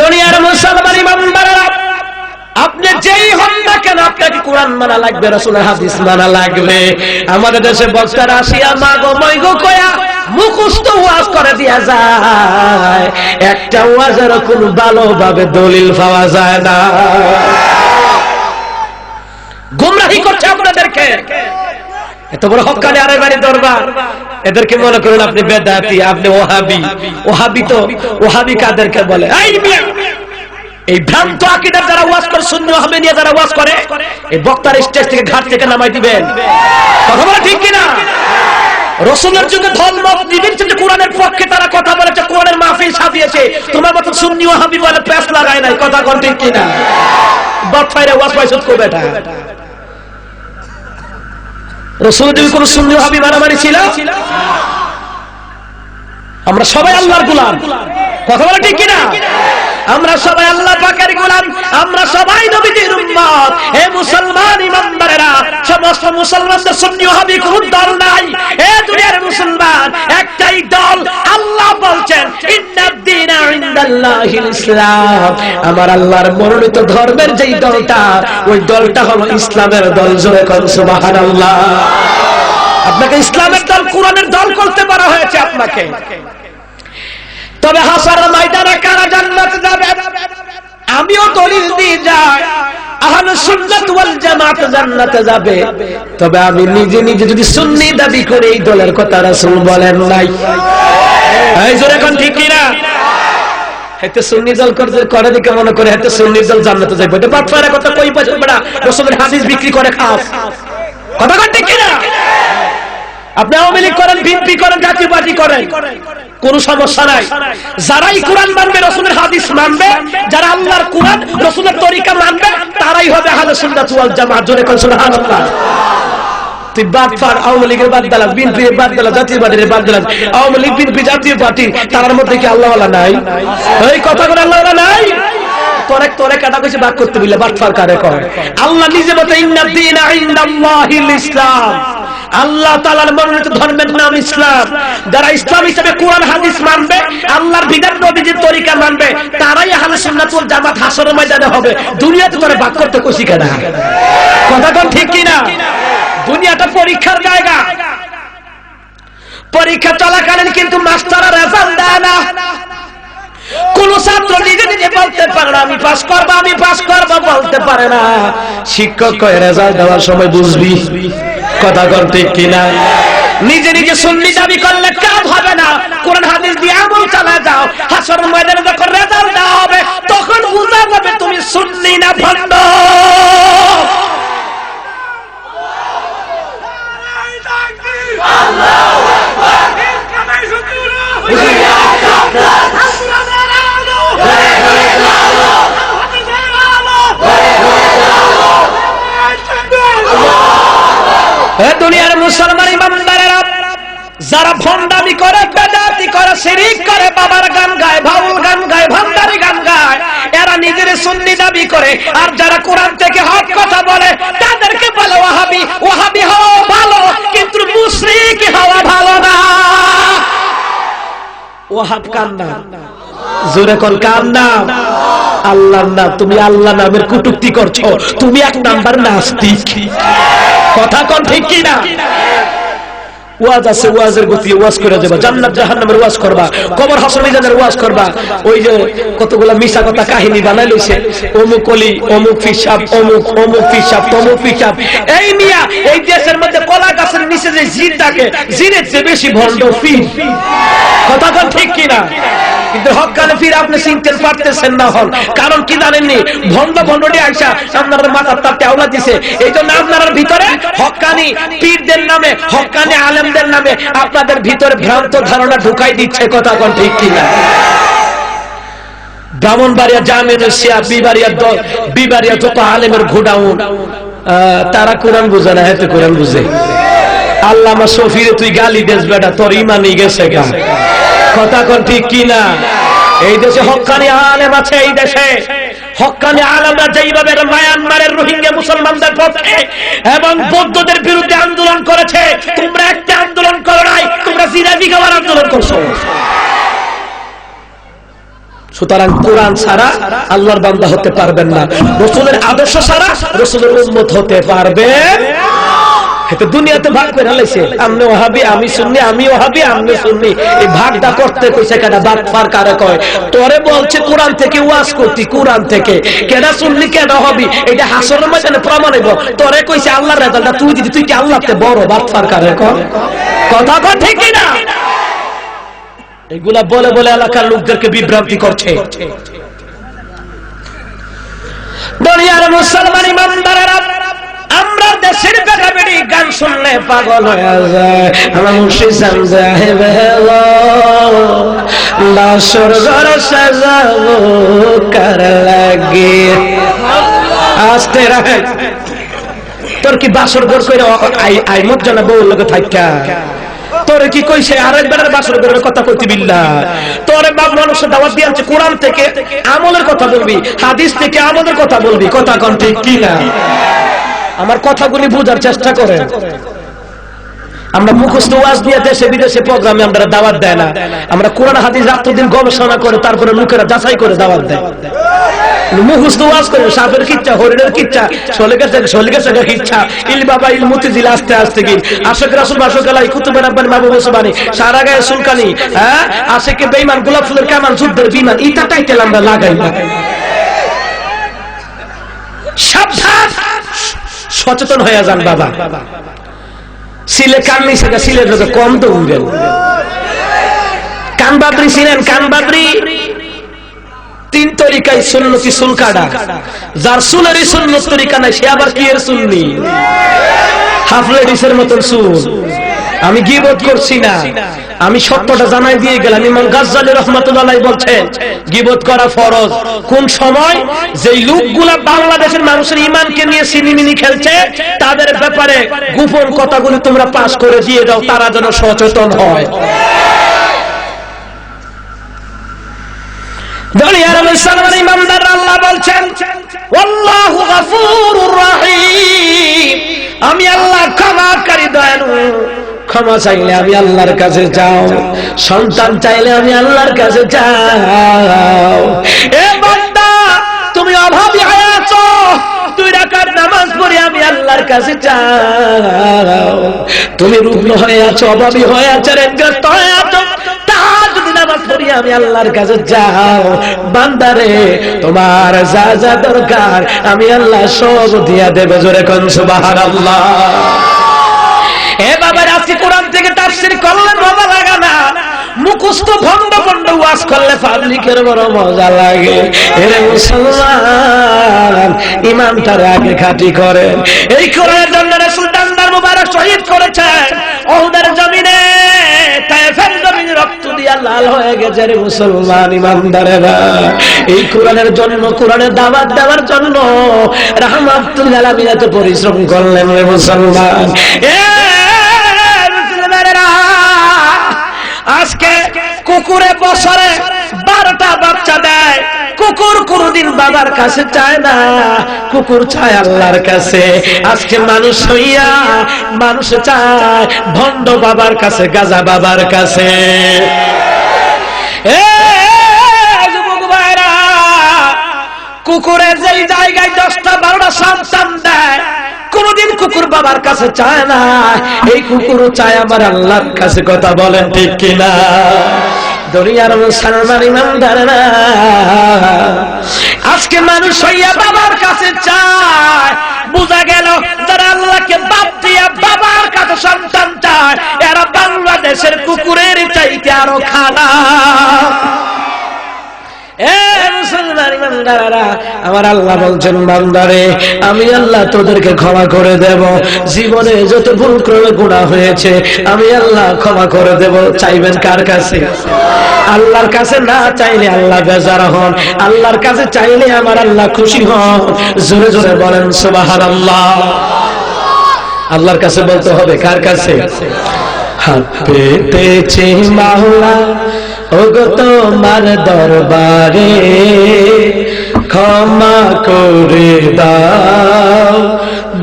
S4: দুনিয়ার মুসলমান ইমানদাররা, আপনি যেই হন না কেন আপনাকে কোরআন মানা লাগবে, রাসূলের হাদিস মানা লাগবে। আমাদের দেশে বক্তারা আসিয়া মাগো মইগো কয়া মুখস্থ ওয়াজ করে দিয়া যায়, একটা ওয়াজের কোন ভালোভাবে দলিল পাওয়া যায় না। গুমরাহি করছে আপনাদেরকে, এত বড় হক্কানি আরে বাড়ি দরবার, এদেরকে মনে করেন আপনি বেদাতি, আপনি ওহাবি। ওহাবি কাদেরকে বলে? এই ভ্রান্ত আকীদার যারা ওয়াজ করে, সুন্নি ওহাবি নিয়ে যারা ওয়াজ করে, এই বক্তার স্টেজ থেকে ঘাট থেকে নামাই দিবেন। কথা বলে ঠিক কিনা? রাসূলের যুগে ধর্ম নিবিড় কোরআনের পক্ষে তারা কথা বলেছে, কোরআনের মাহফিল সাজিয়েছে, তোমার মত সুন্নি ওহাবি বলে প্যাস লাগায় নাই। কথা কোন ঠিক কিনা? বাটফাইরে ওয়াজ পাইছত কো বেটা? রাসূলের যুগে কোন সুন্নি ওহাবি মারামারি ছিল? আমরা সবাই আল্লাহর গোলাম। কথা বলে ঠিক কিনা? আমরা সবাই আল্লাহ পাকের গোলাম, আমরা সবাই নবীজির উম্মত। হে মুসলমান ইমানদারেরা, সমস্ত মুসলমানদের সুন্নি ওহাবি কোন দল নাই। এ দুনিয়ার মুসলমান একটাই দল। আল্লাহ বলছেন ইন্নাদ-দীনা ইনদাল্লাহিল ইসলাম, আমার আল্লাহর মনোনীত ধর্মের যেই দলটা, ওই দলটা হলো ইসলামের দল। জোরে কোন সুবহানাল্লাহ। আপনাকে ইসলামের দল, কোরআনের দল করতে বলা হয়েছে আপনাকে। তবে হাসরের ময়দানে কারা জান্নাতে যাবে? আমিও দলিল দিয়ে যাই, আহলুস সুন্নাত ওয়াল জামাত জান্নাতে যাবে। তবে আমি নিজে যদি সুন্নি দাবি করে, এই দলের কথা রাসূল বলেন নাই। এই জোরে কোন ঠিক কিনা? এতে সুন্নি দল করে দিকে মনে করে এতে সুন্নি দল জান্নাতে যাবে। এটা বাটপাড়া কথা কই পাছে বড়া, রাসূলের হাদিস বিক্রি করে খাস। কথা কোন ঠিক কিনা? আপনি আওয়ামী লীগ করেন, বিএনপি করেন, জাতীয় পার্টি করেন, কোন সমস্যা নাই। যারাই কোরআন মানবে, রাসূলের হাদিস মানবে, যারা আল্লাহর কোরআন রাসূলের তরিকা মানবে, তারাই হবে আহলুস সুন্নাত ওয়াল জামাত। জোরে কোন সুবহানাল্লাহ। তুই বাটপার, আওয়ামী লীগের বাদ দিলাম, বিএনপির বাদ দিলাম, জাতীয় পার্টির বাদ দিলাম, আওয়ামী লীগ, বিএনপি, জাতীয় পার্টি, তার মধ্যে কি আল্লাহ ওয়ালা নাই? এই কথা করে আল্লাহ ওয়ালা নাই? তোরে কাটা কইছে বাদ করতে বললে বাটপার কারে কয়? আল্লাহ নিজে বলে ইন্নাদ-দীনা ইনদাল্লাহিল ইসলাম, আল্লাহ তাআলার মনোনীত ধর্মের নাম ইসলাম। যারা ইসলাম হিসেবে কোরআন হাদিস মানবে, আল্লাহর বিধান নবীজির তরিকা মানবে, তারাই আহলুস সুন্নাত ওয়াল জামাত হাসরের ময়দানে হবে। দুনিয়াতে তোরে ভাগ করতে কইছি কেন? কথা কোন ঠিক কিনা? দুনিয়াটা পরীক্ষার জায়গা। পরীক্ষা চলাকালীন কিন্তু মাস্টাররা রেজাল্ট দেয় না। কোন ছাত্র নিজে বলতে পারে না আমি পাস করবো বলতে পারে না। শিক্ষক কয় রেজাল্ট দেওয়ার সময় বুঝবি। কথা কোন ঠিক কিনা? নিজে সুন্নি দাবি করলে কাজ হবে না। কোরআন হাদিস দিয়ে আমল চালিয়ে যাও, হাসরের ময়দানে যখন রেজাল্ট দেওয়া হবে তখন বুঝা যাবে তুমি সুন্নি না ভণ্ড। আল্লাহু আকবার। দুনিয়ার মুসলমান ইমানদারেরা, যারা ভণ্ডামি করে, বেদা ওয়াহাব কার নাম? জোরে কোন কার নাম? আল্লাহর নাম। তুমি আল্লাহ নামের কটূক্তি করছো, তুমি এক নাম্বার নাস্তিক। কথা কোন ঠিক কি না? ওয়াজ আছে, ওয়াজের গতি ওয়াজ করে যাবা, জান্নাত জাহান্নামের ওয়াজ করবা, কবর হাসর মিজানের ওয়াজ করবা। ওই যে কতগুলা মিশা কথা কাহিনী বানাই লইছে, অমুক অলি, অমুক ফিসাব, অমুক অমুক ফিসাব, তমুক ফিসাব। এই মিয়া, এই দেশের মধ্যে কলা গাছের নিচে যে জিন থাকে, জিনের চেয়ে বেশি ভণ্ড ফির। কথা কোন ঠিক কি না? কিন্তু হক্কানি ফির আপনি চিনতে পারতেছেন না। হন কারণ কি জানেননি? ভণ্ড ভণ্ডটি আইসা আপনার মাথার তাতে আওলা দিছে। এই জন্য আপনার ভিতরে হক্কানি পীরদের নামে, হক্কানি আলেমদের নামে আপনাদের ভিতরে ভ্রান্ত ধারণা ঢুকাই দিচ্ছে। কথা কোন ঠিক কিনা? ব্রাহ্মণবাড়িয়া, জামিয়া, বিবাড়িয়া যত আলেমের ঘোডাউন, তারা কোরআন বুঝে না, হেতে কোরআন বুঝে। আল্লামা শফিরে তুই গালি দেস বেটা, তোর ইমানই গেছে গা। কথা কোন ঠিক কিনা? এই দেশে হক্কানি আলেম আছে, এই দেশে হক্কানি আলেমরা যেইভাবে মায়ানমারের রোহিঙ্গা মুসলমানদের পক্ষে এবং বৌদ্ধদের বিরুদ্ধে আন্দোলন করেছে, তোমরা একটা আন্দোলন করো নাই, তোমরা জিলাপি খাওয়ার আন্দোলন করছো। সুতরাং কোরআন ছাড়া আল্লাহর বান্দা হতে পারবেন না, রাসূলের আদর্শ ছাড়া রাসূলের উম্মত হতে পারবেন। এতে দুনিয়াতে ভাগ করে লাইছে, আমি ওহাবি, আমি সুন্নি, আমি ওহাবি, আমি সুন্নি। এই ভাগটা করতে কইছে কেডা? বাদ পার কারে কয়? তোরে বলছে কোরআন থেকে ওয়াজ করতি, কোরআন থেকে। কেডা সুন্নি কেডা হবি এটা হাসরের ময়দানে প্রমাণ হইব। তোরে কইছে আল্লাহর রেজাল্টটা তুই দিদি, তুই কি আল্লাহতে বড়? বাদ পার কারে কয়? কথা কয় ঠিক কি না? এগুলা বলে বলে এলাকার লোকদেরকে বিভ্রান্তি করছে। দুনিয়ার মুসলমান ইমানদারেরা আমরা দেশের বেড়াবেড়ি গান শুনলে পাগল হয়ে যায়। আমার মুর্শিদ সাহেব বাসর ঘর সাজাবো কার লাগে। আস্তে রাখ, তোর কি বাসর ঘর করে আই মত জানা বউর লোকে থাকা? তোরে কি কইছে আরেকবারের বাসর ঘরের কথা কইতে বিল্লাহ? তোরে বাপ মানুষের দাওয়াত দিয়েছে কোরআন থেকে আমলের কথা বলবি, হাদিস থেকে আমলের কথা বলবি। কথা কোন ঠিক কি না? আমার কথাগুলি বোঝার চেষ্টা করেন। আমরা মুখস্থ ওয়াজ দিয়ে দেশে বিদেশে প্রোগ্রামে আমরা দাওয়াত দেয় না, আমরা কোরআন হাদিস রাতদিন গবেষণা করে তারপরে লোকেরা যাচাই করে দাওয়াত দেয়। মুখস্থ ওয়াজ করে সাপের কিচ্ছা, হরিণের কিচ্ছা, সলিগেছে কিচ্ছা, ইল বাবা ইল মুতিজিল আস্তে আস্তে কি আশিক রাসূল বাসকালাই কুতুবে রাব্বানি মাহবুব সুবহানি সারা গায়ে সুলকানি, হ্যাঁ আশিকে বেঈমান গোলাপ ফুলের কামান যুদ্ধের বিমান, ইটা টাইটেল আমরা লাগাই না। সাবধান, সচেতন হয়ে যান বাবা। সিলে কান নিছে, সিলের লোকে কম তো উঠবেন। কান বাবরি ছিলেন, কান বাবরি তিন তরিকায় সুন্নতি চুল কাটা। যার চুলেরই সুন্নত তরিকা নাই সে আবার কি এর সুন্নি? হাফ লেডিসের মতন চুল। আমি গীবত করছি না, আমি সত্যটা জানাই দিয়ে গেলাম। ইমাম গাজ্জালী রাহমাতুল্লাহ আলাইহি বলছেন গীবত করা ফরজ। কোন সময়? যেই লোকগুলা বাংলাদেশের মানুষের ঈমানকে নিয়ে সিনেমিনি খেলছে তাদের ব্যাপারে গোপন কথাগুলো তোমরা পাস করে দিয়ে দাও, তারা যেন সচেতন হয়। দুনিয়ার মুসলমান ইমানদার আল্লাহ বলছেন আল্লাহু গফুরুর রহিম, আমি আল্লাহ ক্ষমাকারী দয়ালু। ক্ষমা চাইলে আমি আল্লাহর কাছে যাও, সন্তান চাইলে আমি আল্লাহর কাছে যাও। এ বান্দা তুমি অভাবী হয়ে আছো, 2 রাকাত নামাজ পড়ে আমি আল্লাহর কাছে যাও। তুমি রুগ্ন হয়ে আছো, অভাবী হয়ে আছো, ঋণগ্রস্ত হয়ে আছো, তাহাজ্জুদ নামাজ পড়ে আমি আল্লাহর কাছে যাও। বান্দারে তোমার যা যা দরকার আমি আল্লাহ সব দিয়া দেব। জোরে কোন সুবহানাল্লাহ। এ বাবা আজকে কোরআন থেকে তাফসীর করলে বাবা লাগা না, মুখস্থ ভণ্ড ভণ্ড ওয়াজ করলে পাবলিকের বড় মজা লাগে। এরে মুসলমান ইমানটার আগে খাঁটি করেন। এই কোরআনের জন্য রাসূল দান্দার মুবারক শহীদ করেছেন উহুদের জমিনে, তায়েফের জমিনে রক্ত দিয়া লাল হয়ে গেছে। রে মুসলমান ইমানদারেরা, এই কোরআনের জন্য, কোরআনের দাওয়াত দেওয়ার জন্য রাহমাতুল আলামিন এত পরিশ্রম করলেন। রে মুসলমান, আজকে কুকুরে বছরে 12টা বাচ্চা দেয়। কুকুর কোনদিন বাবার কাছে চায় না, কুকুর চায় আল্লাহর কাছে। আজকে মানুষ হইয়া মানুষ চায় ভণ্ড বাবার কাছে, গাজা বাবার কাছে। কুকুরের যেই জায়গায় 10টা 12টা সন্তান দেয়, কোনদিন কুকুর বাবার কাছে চায় না, এই কুকুর চায় আমার আল্লাহর কাছে। কথা বলেন ঠিক কিনা? দুনিয়ার মুসলমান ইমানদাররা, আজকে মানুষ হইয়া বাবার কাছে চায়। বুঝা গেল যারা আল্লাহকে বাদ দিয়া বাবার কাছে সন্তান চায়, এরা বাংলাদেশের কুকুরের চাইতে আরো খারাপ। আমার আল্লাহ বলছেন, বান্দারে আমি আল্লাহ তোদেরকে ক্ষমা করে দেব, জীবনে যত ভুল করে গুনাহ হয়েছে আমি আল্লাহ ক্ষমা করে দেব। চাইবেন কার কাছে? আল্লাহর কাছে না চাইলে আল্লাহ বেজার হন, আল্লাহর কাছে চাইলে আমার আল্লাহ খুশি হন। জোরে জোরে বলেন সুবহানাল্লাহ। আল্লাহর কাছে বলতে হবে, কার কাছে? হাত পেতেছে মাওলা ওগো তোমার দরবারে, ক্ষমা করে দাও,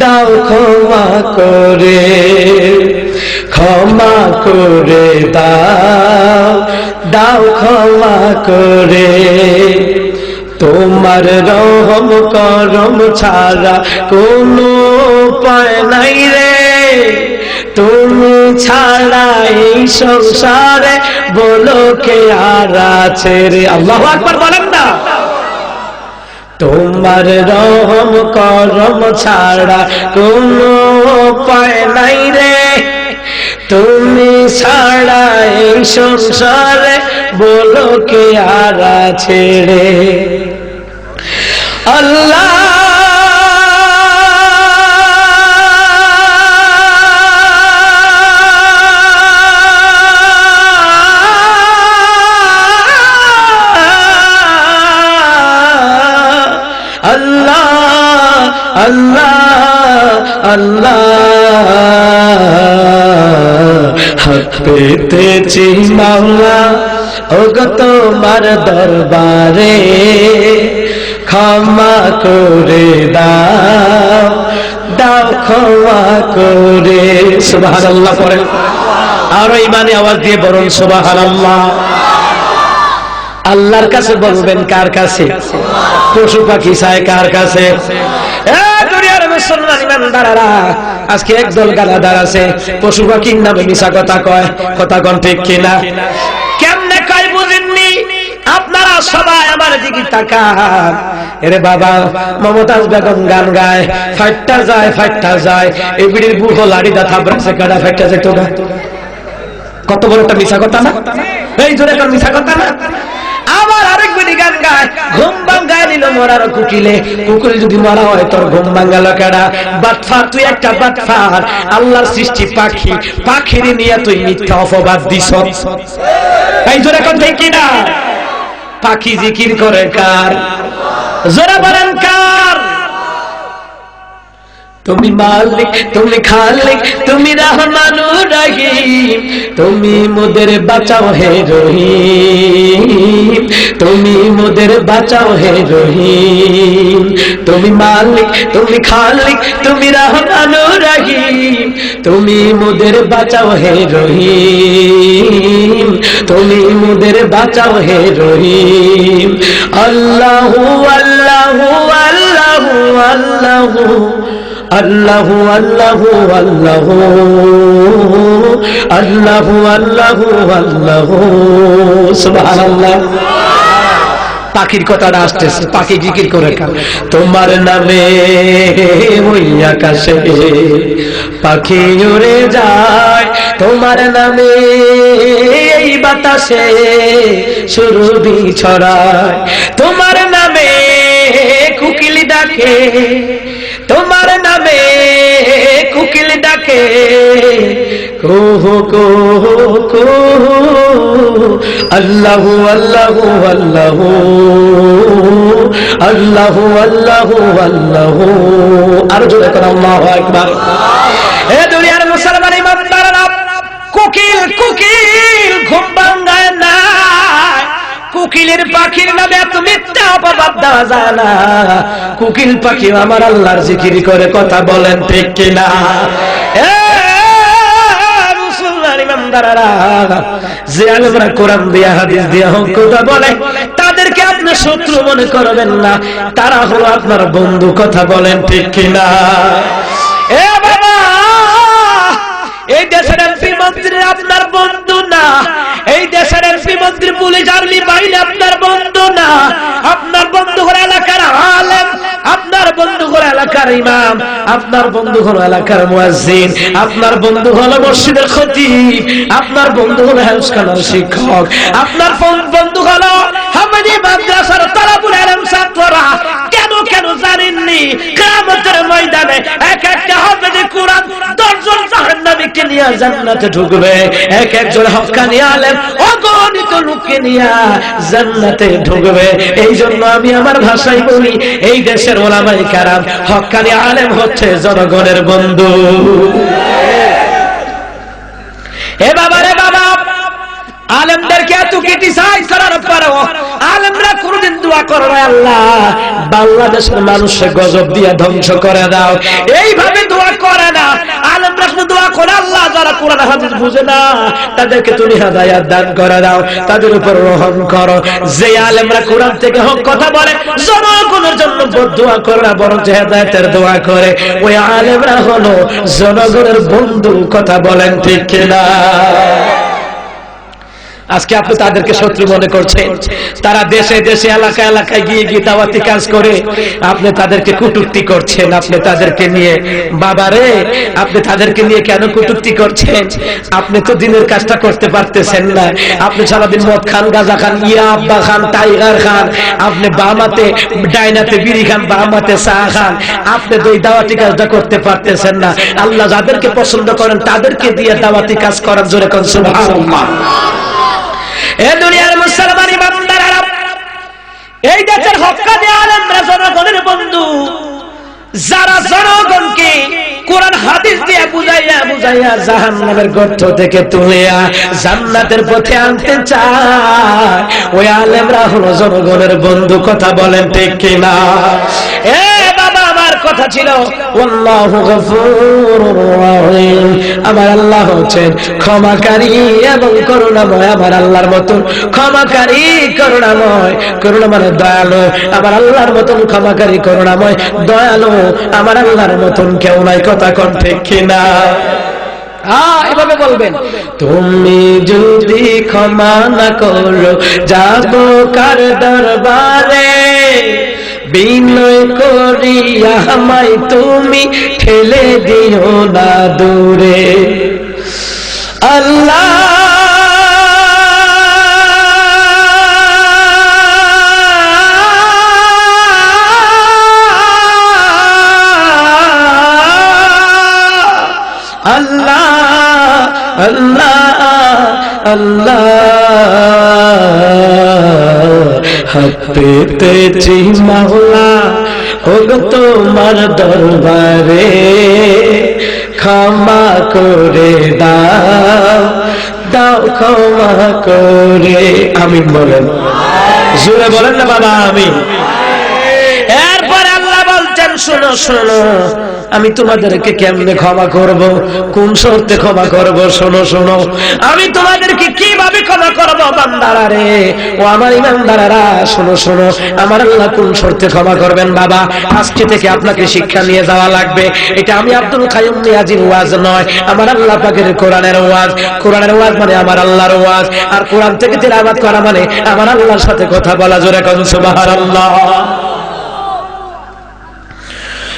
S4: দাও ক্ষমা করে, ক্ষমা করে দাও, দাও ক্ষমা করে। তোমার রহম করম ছাড়া কোনো উপায় নাই রে, তুমি ছাড়া এই সংসারে বলো কে আর আছে রে। আল্লাহু আকবার বলেন না। তোমার রহম করম ছাড়া কোনো উপায় নাই রে, তুমি ছাড়া এই সংসারে বলো কে আর আছে রে। আল্লাহ হাত পেতেছি মাওলা ওগো তোমার দরবারে, ক্ষমা করে দাও, দাও ক্ষমা করে। সুবহানাল্লাহ পড়েন, আরো ইমানে আওয়াজ দিয়ে বলুন সুবহানাল্লাহ। আল্লাহর কাছে বলবেন, কার কাছে? পশু পাখি চায় কার কাছে? আজকে একদল গালাদার আছে, পশু পাখির নামে মিশা কথা কয়। কথা কোন ঠিক কিনা? কেমনে কয় বুঝেননি? আপনারা সবাই আমার দিকে তাকান। এরে বাবা, মমতাজ বেগম গান গায়, ফাইটটা যায় ফাইটটা যায়, এই বিড়ির বুড়ো লাড়িটা থাবড়াছে কাটা ফাইটটা যেত না। কত বড় একটা মিশা কথা না? এই জোরে একটা মিশা কথা না? আবার আরেক বিড়ি গান গায়, ঘুম ভাঙ্গায় নিল মরার কুকিলে, কুকুরে যদি মরা হয় তোর ঘুম ভাঙ্গালো কেডা? বাটফার, তুই একটা বাটফার। আল্লাহর সৃষ্টি পাখি, পাখিরে নিয়ে তুই মিথ্যা অপবাদ দিছ। এই জোরে এখন ঠিক কিনা? পাখি জিকির করে কার? জোরে বলেন কার? তুমি মালিক, তুমি খালিক, তুমি রহমানুর রহিম, তুমি মোদের বাঁচাও হে রহিম, তুমি মোদের বাঁচাও হে রহিম। তুমি মালিক, তুমি খালিক, তুমি রহমানুর রহিম, তুমি মোদের বাঁচাও হে রহিম, তুমি মোদের বাঁচাও হে রহিম। আল্লাহু আল্লাহু আল্লাহু আল্লাহু আল্লাহু আল্লাহু আল্লাহু আল্লাহু আল্লাহু আল্লাহু। সুবহানাল্লাহ। পাখির কথাটা আসতেছে, পাখি জিকির করে তোমার নামে ওই আকাশে পাখি উড়ে যায়, তোমার নামে এই বাতাসে সুরভি ছড়ায়, তোমার নামে কুকিল ডাকে, তোমার নামে কুকিল ডাকে, কুহু কুহু কুহু। আল্লাহু আল্লাহু আল্লাহু আল্লাহু আল্লাহু আল্লাহু। আর জোরে করে আল্লাহু আকবার। এ দুনিয়ার মুসলমান ইমানদাররা, কুকিল কুকিল ঘুম ভাঙ্গায় না। কুকিলের পাখির নামে এত মিথ্যা অপবাদ দেওয়া যায় না। কুকিল পাখি আমার আল্লাহর জিকির করে। কথা বলেন ঠিক কিনা? যে আলেমরা কোরআন দিয়া হাদিস দিয়া হক কথা বলে তাদেরকে আপনি শত্রু মনে করবেন না, তারা হলো আপনার বন্ধু। কথা বলেন ঠিক কিনা? এ বাবা, এই দেশের এমপি মন্ত্রী আপনার বন্ধু না, এই দেশের এমপি মন্ত্রী পুলিশ আর্মি বাহিনী আপনার বন্ধু না। আপনার বন্ধু হলো এলাকার আলেম, আপনার বন্ধু হলো এলাকার ইমাম, আপনার বন্ধু হলো এলাকার মুয়াজ্জিন, আপনার বন্ধু হলো মসজিদের খতিব, আপনার বন্ধু হলো হাউসখানার শিক্ষক, আপনার বন্ধু হলো হামিদি মাদ্রাসার তালাবুল ইলম ছাত্ররা। কেন কেন জানেননি? কিয়ামতের ময়দানে এক একটা হাফেজে কোরআন 10 জন জাহান্নামীকে নিয়ে জান্নাতে ঢুকবে, এক একজন হক্কানি আলেম অগণিত লোককে নিয়ে জান্নাতে ঢুকবে। এই জন্য আমি আমার ভাষায় বলি, এই দেশের ওলামায়ে কেরাম হক্কানি আলেম হচ্ছে জনগণের বন্ধু। এ বাবা রে বাবা, আলেমদেরকে এত ক্রিটিসাইজ করার পরেও আলেমরা কোনদিন দোয়া করে না, আল্লাহ বাংলাদেশের মানুষকে গজব দিয়ে ধ্বংস করে দাও, এইভাবে দোয়া করে না। আলেমরা শুধু দোয়া করে, আল্লাহ যারা কোরআন হাদিস বুঝে না তাদেরকে তুমি হেদায়েত দান করে দাও, তাদের উপর রহম করো। যে আলেমরা কোরআন থেকে হক কথা বলে জনগণের জন্য দোয়া করে না, বরং হেদায়েতের দোয়া করে, ওই আলেমরা হলো জনগণের বন্ধু। কথা বলেন ঠিক কিনা? আজকে আপনি তাদেরকে শত্রু মনে করছেন, তারা দেশে দেশে এলাকায় এলাকায় গিয়ে গিয়ে দাওয়াতি কাজ করে, আপনি তাদেরকে কটূক্তি করছেন। আপনি তাদেরকে নিয়ে, বাবারে আপনি তাদেরকে নিয়ে কেন কটূক্তি করছেন? আপনি তো দিনের কাজটা করতে পারতেছেন না। আপনি সারাদিন মদ খান, গাঁজা খান, ইয়া আব্বা খান, টাইগার খান, আপনি বামাতে ডাইনাতে বিড়ি খান, বামাতে চা খান, আপনি তো এই দাওয়াতি কাজটা করতে পারতেছেন না। আল্লাহ যাদেরকে পছন্দ করেন তাদেরকে দিয়ে দাওয়াতি কাজ করার জোরে কোন সুবহানাল্লাহ। এ দুনিয়ার মুসলমান ইমানদাররা, এই দেশের হক্কানি আলেমরা জনগণের বন্ধু, যারা জনগণকে কোরআন হাদিস দিয়ে বুঝাইয়া বুঝাইয়া জাহান্নামের গর্ত থেকে তুলিয়া জান্নাতের পথে আনতে চায়, ওই আলেমরা হলো জনগণের বন্ধু। কথা বলেন ঠিক কিনা? এ বাবা, আমার কথা ছিল আল্লাহু গফুরুর রহিম, আমার আল্লাহ হচ্ছেন ক্ষমাকারী এবং করুণাময়। আমার আল্লাহর মতন ক্ষমাকারী করুণাময়, করুণা মানে দয়ালু, আমার আল্লাহর মতন ক্ষমাকারী করুণাময় দয়ালু আমার আল্লাহর মতন কেউ নাই। কথা কোন ঠিক কিনা? এভাবে বলবেন, তুমি যদি ক্ষমা না করো যাব কার দরবারে, বিনয় করিয়া আমায় তুমি ঠেলে দিও না দূরে। আল্লাহ আল্লাহ আল্লাহ আল্লাহ হাত পেতেছি মাওলা ওগো তোমার দরবারে, ক্ষমা করে দাও দাও ক্ষমা করে। আমিন বলেন, জোরে বলেন না বাবা আমিন। এরপরে আল্লাহ বলছেন, শোনো শোনো আমি তোমাদেরকে কেমনে ক্ষমা করব, কোন শর্তে ক্ষমা করব, শোনো শোনো আমি তোমাদেরকে কিভাবে ক্ষমা করব। বান্দারা রে, ও আমার ইমানদারেরা, শোনো শোনো আমার আল্লাহ কোন শর্তে ক্ষমা করবেন। বাবা আজকে থেকে আপনাকে শিক্ষা নিয়ে যাওয়া লাগবে। এটা আমি আব্দুল কাইয়ুম নিয়াজির ওয়াজ নয়, আমার আল্লাহ পাকের কোরআনের ওয়াজ। কোরআনের ওয়াজ মানে আমার আল্লাহর ওয়াজ, আর কোরআন থেকে তিলাওয়াত করা মানে আমার আল্লাহর সাথে কথা বলা। জোরে কোন সুবহানাল্লাহ।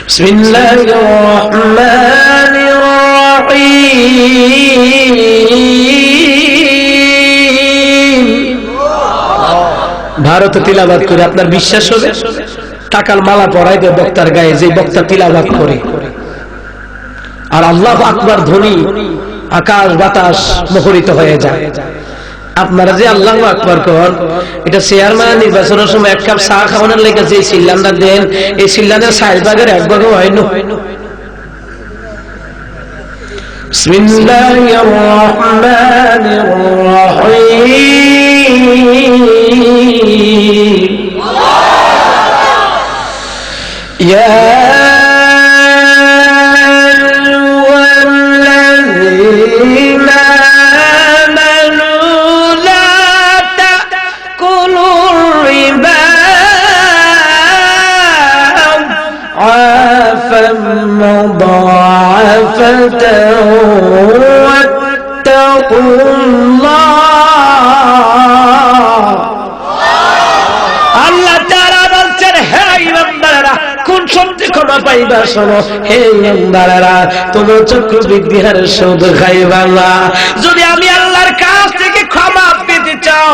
S4: বিসমিল্লাহির রহমানির রহিম। ভারতে তিলাওয়াত করে আপনার বিশ্বাস হবে? টাকার মালা পরাই দেয় বক্তার গায়ে, যে বক্তা তিলাওয়াত করে, আর আল্লাহু আকবার ধ্বনি আকাশ বাতাস মুখরিত হয়ে যায়। আপনারা যে আল্লাহু আকবার কর, এটা চেয়ারম্যান নির্বাচনের সময় এক কাপ চা খাওয়ানোর লেগে যে সিল্লানটা দেন, এই সিল্লানের 60 ভাগের 1 ভাগও হয় না। বিসমিল্লাহির রহমানির রহিম। ইয়া আইয়ুহাল্লাযীনা আমানু مضاعفة واتقوا الله আল্লাহ তাআলা বলছেন হে ইমানদারেরা কোন শব্দে ক্ষমা পাইবা শোনো হে ইমানদারেরা তোমরা চক্রবৃদ্ধি হারে সুদ খাইবা না যদি আমি আল্লাহর কাছ থেকে ক্ষমা পেতে চাও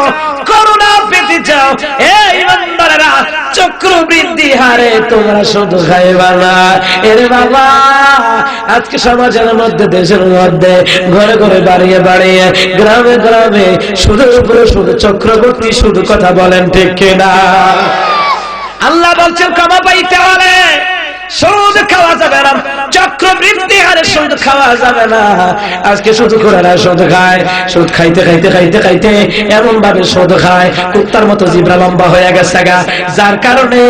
S4: করুণা পেতে চাও হে ইমানদারেরা চক্রবৃদ্ধি হারে তোমরা সুদ খাইবা না এরে বাবা আজকে সমাজের মধ্যে দেশের মধ্যে ঘরে ঘরে বাড়িয়ে বাড়িয়ে গ্রামে গ্রামে সুদের উপরে সুদ চক্রবর্তী সুদ কথা বলেন ঠিক কিনা আল্লাহ বলছেন ক্ষমা পাইতে হলে সুদ খাওয়া যাবে না চক্রবৃদ্ধি হারে সুদ খাওয়া যাবে না আজকে শুধু করে না সুদ খায় সুদ খাইতে খাইতে খাইতে খাইতে এমন ভাবে সুদ খায় কুত্তার মতো জিব্রা লম্বা হয়ে গেছে গা যার কারণে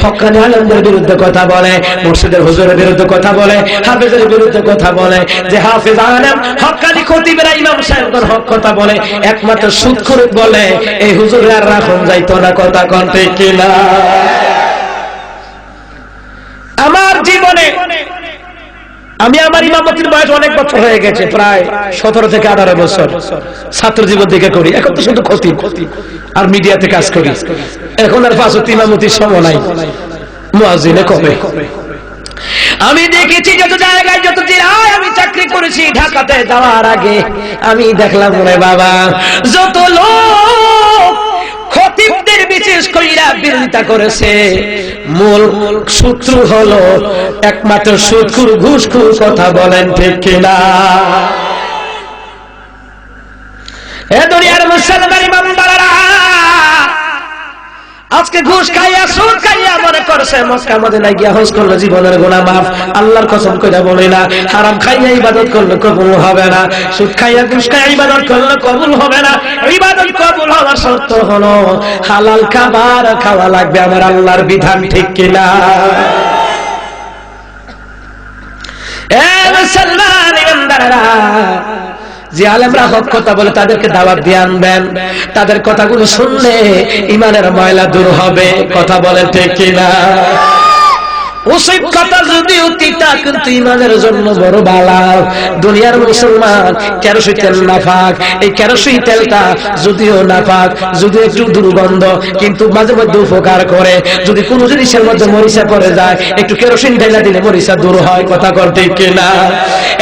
S4: হক্কানি আলেমদের বিরুদ্ধে কথা বলে মুর্শিদের হুজুরের বিরুদ্ধে কথা বলে হাফেজের বিরুদ্ধে কথা বলে যে হাফেজ আলেম হক্কানি খতিবেরা ইমাম সাহেবদের হক কথা বলে একমাত্র সুদখোর বলে এই হুজুরের আর রাখুন যাইতো না কথা কোন ঠিক কিনা আমার জীবনে আমি আমার ইমামতির বয়স অনেক বছর হয়ে গেছে প্রায় 17 থেকে 18 বছর ছাত্র জীবন থেকে করি এখন তো শুধু খতিব আর মিডিয়াতে কাজ করি এখন আর পাঁচ ওয়াক্ত ইমামতির সময় নাই মুয়াজ্জিনে কবে আমি দেখেছি যত জায়গায় যত জেলায় আমি চাকরি করেছি ঢাকাতে যাওয়ার আগে আমি দেখলাম রে বাবা যত লোক খতিবদের বিশেষ কইরা বিরোধিতা করেছে মূল সূত্র হলো একমাত্র সুদখোর ঘুষখোর কথা বলেন ঠিক কিনা এ দুনিয়ার মুসলমান ইমানদাররা আজকে ঘুষ খাইয়া সুদ খাইয়া মনে করছে মক্কা মদিনায় গিয়া হজ করলে জীবনের গুনাহ মাফ আল্লাহর কসম কইরা বলি না হারাম খাইয়া ইবাদত করলে কবুল হবে না সুদ খাইয়া ঘুষ খাইয়া ইবাদত করলে কবুল হবে না ইবাদত কবুল হওয়ার শর্ত হলো হালাল খাবার খাওয়া লাগবে আমার আল্লাহর বিধান ঠিক কিনা এ মুসলমান ইমানদাররা যে আলেমরা হক কথা বলে তাদেরকে দাওয়াত দিয়ে আনবেন তাদের কথাগুলো শুনলে ঈমানের ময়লা দূর হবে কথা বলেন ঠিক কিনা ওসব কথা যদিও তিতা কিন্তু ঈমানের জন্য বড় বালা দুনিয়ার মুসলমান কেরোসিন তেল নাপাক এই কেরোসিন তেলটা যদিও নাপাক যদিও একটু দুর্গন্ধ কিন্তু মাঝে মধ্যে উপকার করে যদি কোনো জিনিসের মধ্যে মরিচা পড়ে যায় একটু কেরোসিন ঢেলা দিলে মরিচা দূর হয় কথা বল ঠিক কিনা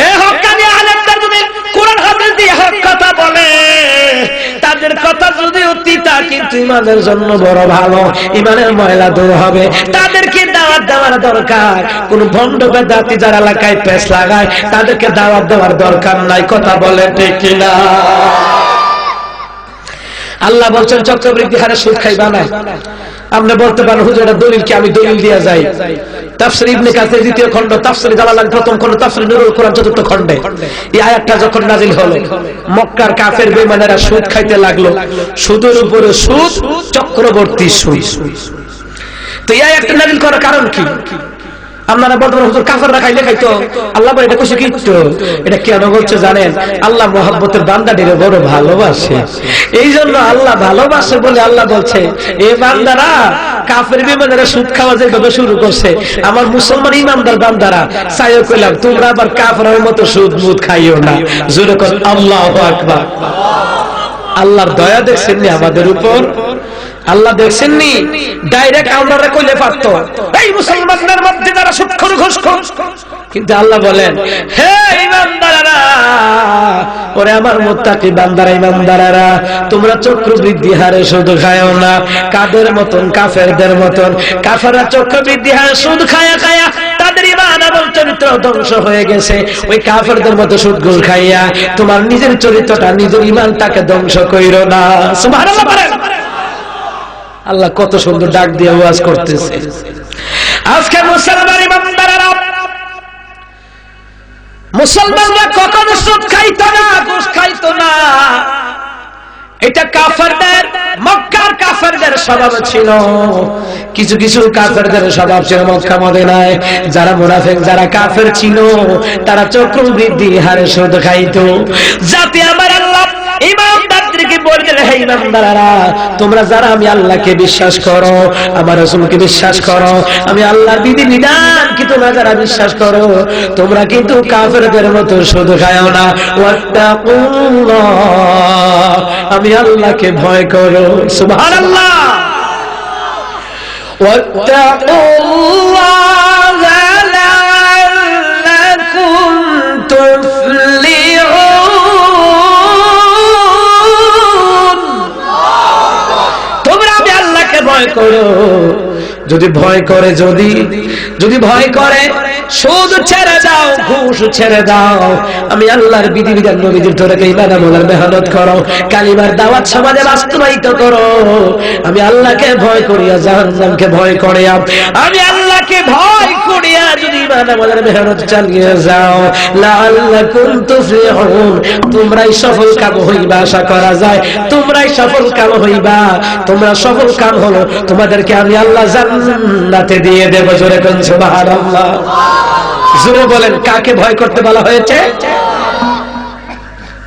S4: এ হক্কানি আলেমরা যদি কোরআন হাদিস দিয়ে হক কথা বলে তাদের কথা যদিও তিতা কিন্তু ঈমানের জন্য বড় ভালো ঈমানের ময়লা দূর হবে তাদেরকে দাওয়াত দেওয়ার দরকার কোন ভণ্ড বেদাতি যারা এলাকায় পেশ লাগায় তাদেরকে দাওয়াত দেওয়ার দরকার নাই কথা বলে ঠিক কিনা আল্লাহ বলছেন চক্রবৃদ্ধি হারে সুদ খাইবা না আপনি বলতে পারেন হুজুর এটা দলিল কি আমি দলিল দিয়া যাই তাফসীর ইবনে কাসির দ্বিতীয় খণ্ড তাফসীর জালালাইন প্রথম খণ্ড তাফসীর নুরুল কোরআন চতুর্থ খণ্ডে এই আয়াতটা যখন নাযিল হলো মক্কার কাফের বেঈমানেরা সুদ খাইতে লাগলো সুদের উপরে সুদ চক্রবর্তী সুদ তো এই আয়াতটা নাযিল করার কারণ কি আপনারা বলতেন হুজুর কাফেররা খাইলে খাইতো আল্লাহ বলে এটা কইছে কি এটা কেন বলছে জানেন আল্লাহ মহব্বতের বান্দাদের বড় ভালোবাসে এইজন্য আল্লাহ ভালোবাসে বলে আল্লাহ বলছে এই বান্দারা কাফের বেঈমানেরা সুদ খাওয়া যেভাবে শুরু করছে আমার মুসলমান ইমানদার বান্দারা চাইও কইলাম তোমরা আবার কাফেরের মতো সুদ মুদ খাইও না জোরে কর আল্লাহু আকবার আল্লাহর দয়া দেখছেন আমাদের উপর আল্লাহ দেখছেননি ডাইরেক্ট আমরা কইলে পারতো এই মুসলমানদের মধ্যে যারা সুদখোর ঘুষখোর কিন্তু আল্লাহ বলেন হে ঈমানদাররা ওরে আমার মুত্তাকি বান্দারা ঈমানদাররা তোমরা চক্রবৃদ্ধি হারে সুদ খায়ও না কাদের মতন কাফেরদের মতন কাফেররা চক্রবৃদ্ধি হারে সুদ খায়া খায়া তাদের ঈমান এবং চরিত্র ধ্বংস হয়ে গেছে ওই কাফেরদের মতো সুদ ঘুষ খাইয়া তোমার নিজের চরিত্রটা নিজের ঈমানটাকে ধ্বংস কইরো না সুবহানাল্লাহ বলেন আল্লাহ কত সুন্দর ডাক দিয়ে ওয়াজ করতেছে আজকে মুসলমানরা কখনো সুদ খাইতো না ঘুষ খাইতো না এটা কাফেরদের মক্কার কাফেরদের স্বভাব ছিল কিছু কিছু কাফেরদের স্বভাব ছিল মক্কা মদিনায় যারা মুনাফিক যারা কাফের ছিল তারা চক্রবৃদ্ধি হারে সুদ খাইতো যাতে আমার আল্লাহ ইমানদারদেরকে বলে দিলেন, হে ইমানদারেরা, তোমরা যারা আমি আল্লাহকে বিশ্বাস করো, আমার রাসূলকে বিশ্বাস করো, আমি আল্লাহর বিধিবিধান কি তোমরা যারা বিশ্বাস করো, তোমরা কিন্তু কাফেরদের মতো সুদ খাও না। ওয়াত্তাকুল্লাহ, আমি আল্লাহকে ভয় করো। সুবহানাল্লাহ। ওয়াত্তাকুল্লাহ লাআল্লাকুম তুফলিহুন, তোমরা আমি আল্লাহকে ভয় করো। যদি ভয় করে, যদি ভয় করে, সুদ ছেড়ে দাও, ঘুষ ছেড়ে দাও, আমি আল্লাহর বিধিবিধান নবীজির তরিকা ইমান আমলের মেহনত করো, কালিমার দাওয়াত সমাজে বাস্তবায়িত করো, আমি আল্লাহকে ভয় করিয়া, জাহান্নামকে ভয় করিয়া, আমি আল্লাহকে ভয় করিয়া যদি ইমান আমলের মেহনত চালিয়ে যাও, লাআল্লাকুম তুফলিহুন, তোমরাই সফল কাম হইবা। আশা করা যায় তোমরাই সফল কাম হইবা। তোমরা সফল কাম হলো, তোমাদেরকে আমি আল্লাহ জান্নাতে দিয়ে দেব। জোরে কোন সুবহানাল্লাহ। জোরে বলেন, কাকে ভয় করতে বলা হয়েছে?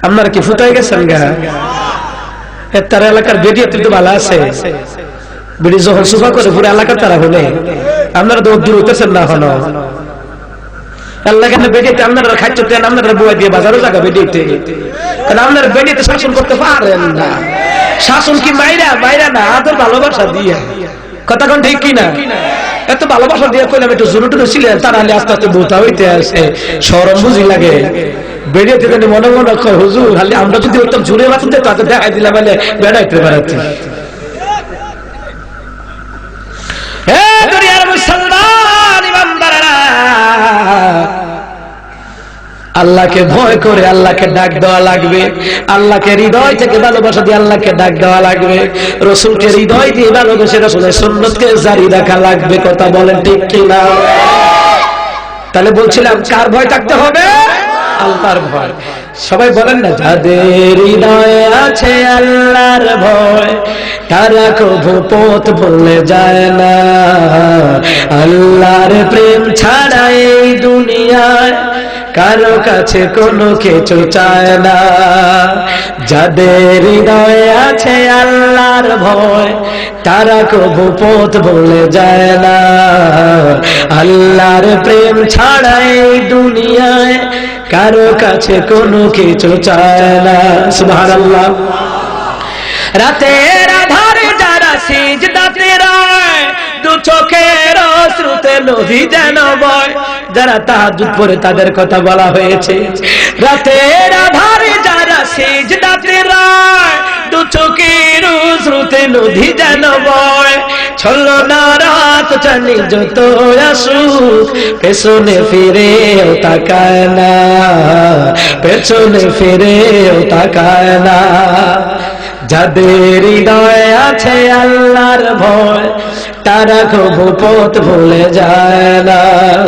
S4: আপনারা কি ফুটাই গেছেন গা? তার এলাকার বেডিয়ে তো ভালো আছে, বেডি যখন সুফা করে পুরো এলাকার তারা হলে আপনারা তো দূর হইতেছেন না। হলো আল্লাহ কেন বেডিতে আপনারা খাচ্ছেন, আপনারা বই দিয়ে বাজারও জায়গা বেডিতে, কারণ আপনারা বেডিতে শাসন করতে পারেন না। শাসন কি মাইরা না, আদর ভালোবাসা দিয়ে। কথা কোন ঠিক কিনা? এত ভালোবাসা দিয়ে কইলাম একটু জোরে টুরে ছিলেন, তারা আস্তে আস্তে বোতা হইতে আসে, শরম বুঝি লাগে। বেরিয়েতে জানি মনে মনে কয়, হুজুর খালি আমরা যদি একদম জোরে বাঁচতে তাতে দেখাই দিলাম মানে বেড়াইতে বেড়াতে। মুসলমান ইমানদারেরা, আল্লাহকে ভয় করে আল্লাহকে ডাক দেওয়া লাগবে, আল্লাহকে হৃদয় থেকে ভালোবাসা দিয়ে আল্লাহকে ডাক দেওয়া লাগবে, রাসূলকে হৃদয় দিয়ে ভালোবেসে রাসূলের সুন্নতকে জারি রাখা লাগবে। কথা বলেন ঠিক কিনা? তাহলে বলছিলাম কার ভয় থাকতে হবে? আল্লাহর ভয়। সবাই বলেন না, যাদের হৃদয়ে আছে আল্লাহর ভয়, তারা কভু পথ ভুলে যায় না। আল্লাহর প্রেম ছাড়া এই দুনিয়ায় কারো কাছে কোনো কিছু চায় না। যাদের হৃদয়ে আছে আল্লাহর ভয়, তারা কভু পথ ভুলে যায় না। আল্লাহর প্রেম ছাড়া এই দুনিয়ায় কারো কাছে কোনো কিছু চায় না। সুবহানাল্লাহ। রাতের আধারে যারা সিজদাতে রয়, দু চোখের অশ্রুতে নদী যেন বয়। যারা তাহাজ্জুদ পড়ে তাদের কথা বলা হয়েছে। রাতের আধারে যারা সিজদাতে রয়, দু চোখের অশ্রুতে নদী যেন বয়। ছলনা রাত জানি যত আসুক, পেছনে ফিরেও তাকায় না, পেছনে ফিরেও তাকায় না। যাদের হৃদয়ে আছে আল্লাহর ভয়, তারা কভু পথ ভুলে যায় না।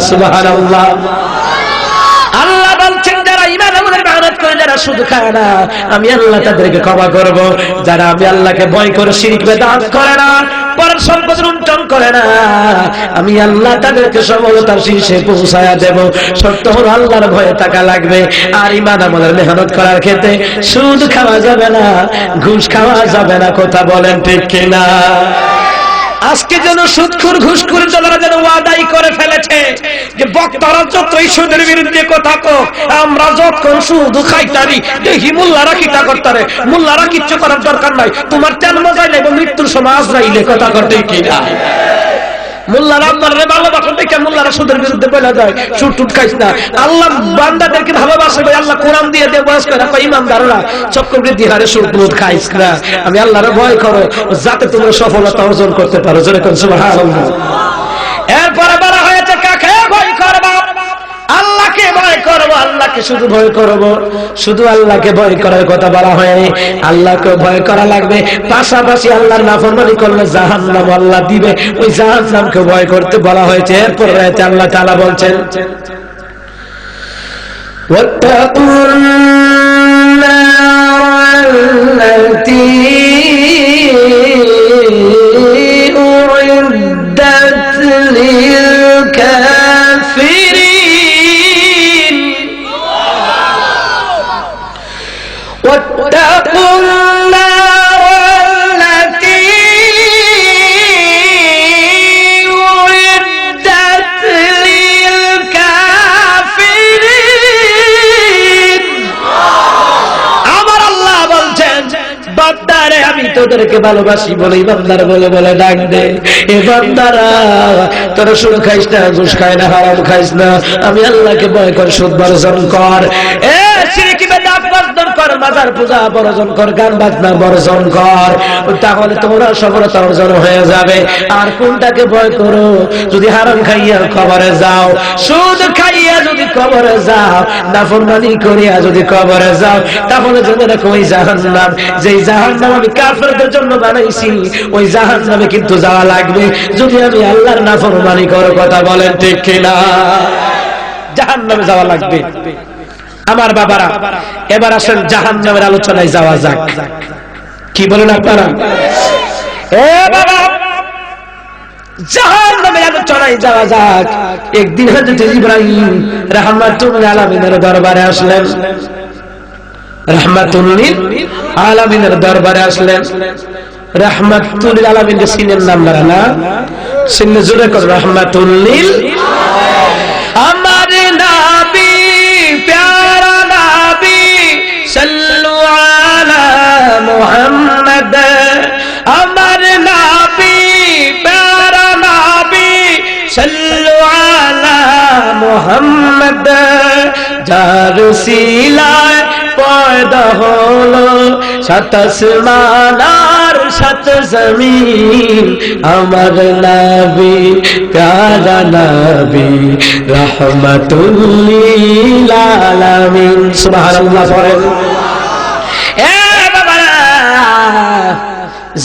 S4: সুবহানাল্লাহ। আল্লাহ বলছেন, যারা ঈমান আমলের মেহনত করে, যারা শুধু খায় না, আমি আল্লাহ তাদেরকে ক্ষমা করব। যারা আমি আল্লাহকে ভয় করে শিরক বিদআত করে না, পরের সম্পদ লুণ্ঠন করে না, আমি আল্লাহ তাদেরকে সফলতার শীর্ষে পৌঁছায়া দেব। শর্ত হলো আল্লাহর ভয়ে থাকা লাগবে। আর ঈমান আমলের মেহনত করার ক্ষেত্রে সুদ খাওয়া যাবে না, ঘুষ খাওয়া যাবে না। কথা বলেন ঠিক কিনা? আজকে যেন সুদখোর ঘুষখোর যারা যেন ওয়াদাই করে ফেলেছে যে বক্তারা যতই সুদের বিরুদ্ধে কথা কয়, আমরা যতক্ষণ সুদ খাইতারি দেখি মোল্লারা কিটা করতারে। মোল্লারা কিচ্ছু করার দরকার নাই, তোমার তেল মজাই লাগবে মৃত্যুর সময় আজরাইলে। কথা করতে কিনা? মোল্লারা আপনারা ভালোবাসেন দেখে মোল্লারা সুদের বিরুদ্ধে বলা যায় সুদ টুট খাইস না। আল্লাহ বান্দাদেরকে ভালোবাসে, আল্লাহ কোরআন দিয়ে দেব ইমানদাররা চক্রবৃদ্ধি হারে সুদ খাইস না। আমি আল্লাহর ভয় করো যাতে তোমরা সফলতা অর্জন করতে পারো। যেরকম সুবহানাল্লাহ। এরপরে বলা হয়েছে কাকে ভয় করবা? আল্লাহকে ভয় করবো, আল্লাহকে শুধু ভয় করবো। শুধু আল্লাহকে ভয় করার কথা বলা হয়নি, আল্লাহকে ভয় করা লাগবে। পাশাপাশি আল্লাহর নাফরমানি করলে জাহান্নাম আল্লাহ দিবে, ওই জাহান্নামকে ভয় করতে বলা হয়েছে। এরপর রাতে আল্লাহ তাআলা বলছেন, ওয়াত্তাকুন নারাল্লাতী উইদ্দাত লিল কাফিরিন। واتقوا النار তোদেরকে ভালোবাসি বলে বান্দার বলে বলে ডাক দে। এ বান্দারা তোরা সুদ খাইস না, ঘুষ খাই না, হারাম খাইস না, আমি আল্লাহকে ভয় কর, সুদ বর্জন কর, এ শিরকি বিদআত বর্জন কর, মাজার পূজা বর্জন কর, গান বাজনা বর্জন কর, তাহলে তোমরা সফলতা অর্জন হয়ে যাবে। আর কোনটাকে ভয় করো? যদি হারাম খাইয়া কবরে যাও, সুদ খাইয়া যদি কবরে যাও, নাফরমানি করিয়া যদি কবরে যাও, তাহলে জেনে রাখো ওই জাহান্নাম, যেই জাহান্নাম আমি কাফেরদের জন্য বানাইছি, ওই জাহান্নামে কিন্তু যাওয়া লাগবে যদি আমি আল্লাহর নাফরমানি করো। কথা বলেন ঠিক কিনা? জাহান্নামে যাওয়া লাগবে। আমার বাবারা, এবার আসেন জাহান্নামের আলোচনায় যাওয়া যাক। কি বলেন আপনারা? এ বাবা, জাহান্নামের আলোচনায় যাওয়া যাক। একদিন হযরত ইব্রাহিম রাহমাতুল্লিল আলামিনের দরবারে আসলেন, রাহমাতুল্লিল আলামিনের দরবারে আসলেন। রাহমাতুল্লিল আলামিনকে চিনেন না আপনারা? না চিনলে জোরে কর, রাহমাতুল্লিল। আমার নবী, প্যারা নবী, সাল্লু আলা মুহাম্মদ। আমার নবী, প্যারা নবী, সাল্লু আলা মুহাম্মদ। যার সিলায় পয়দা হলো সাত আসমান আর সাত জমিন, আমার নবী, প্যারা নবী, রাহমাতুল্লিল আলামিন। সুবহানাল্লাহ পড়েন। এ বাবা,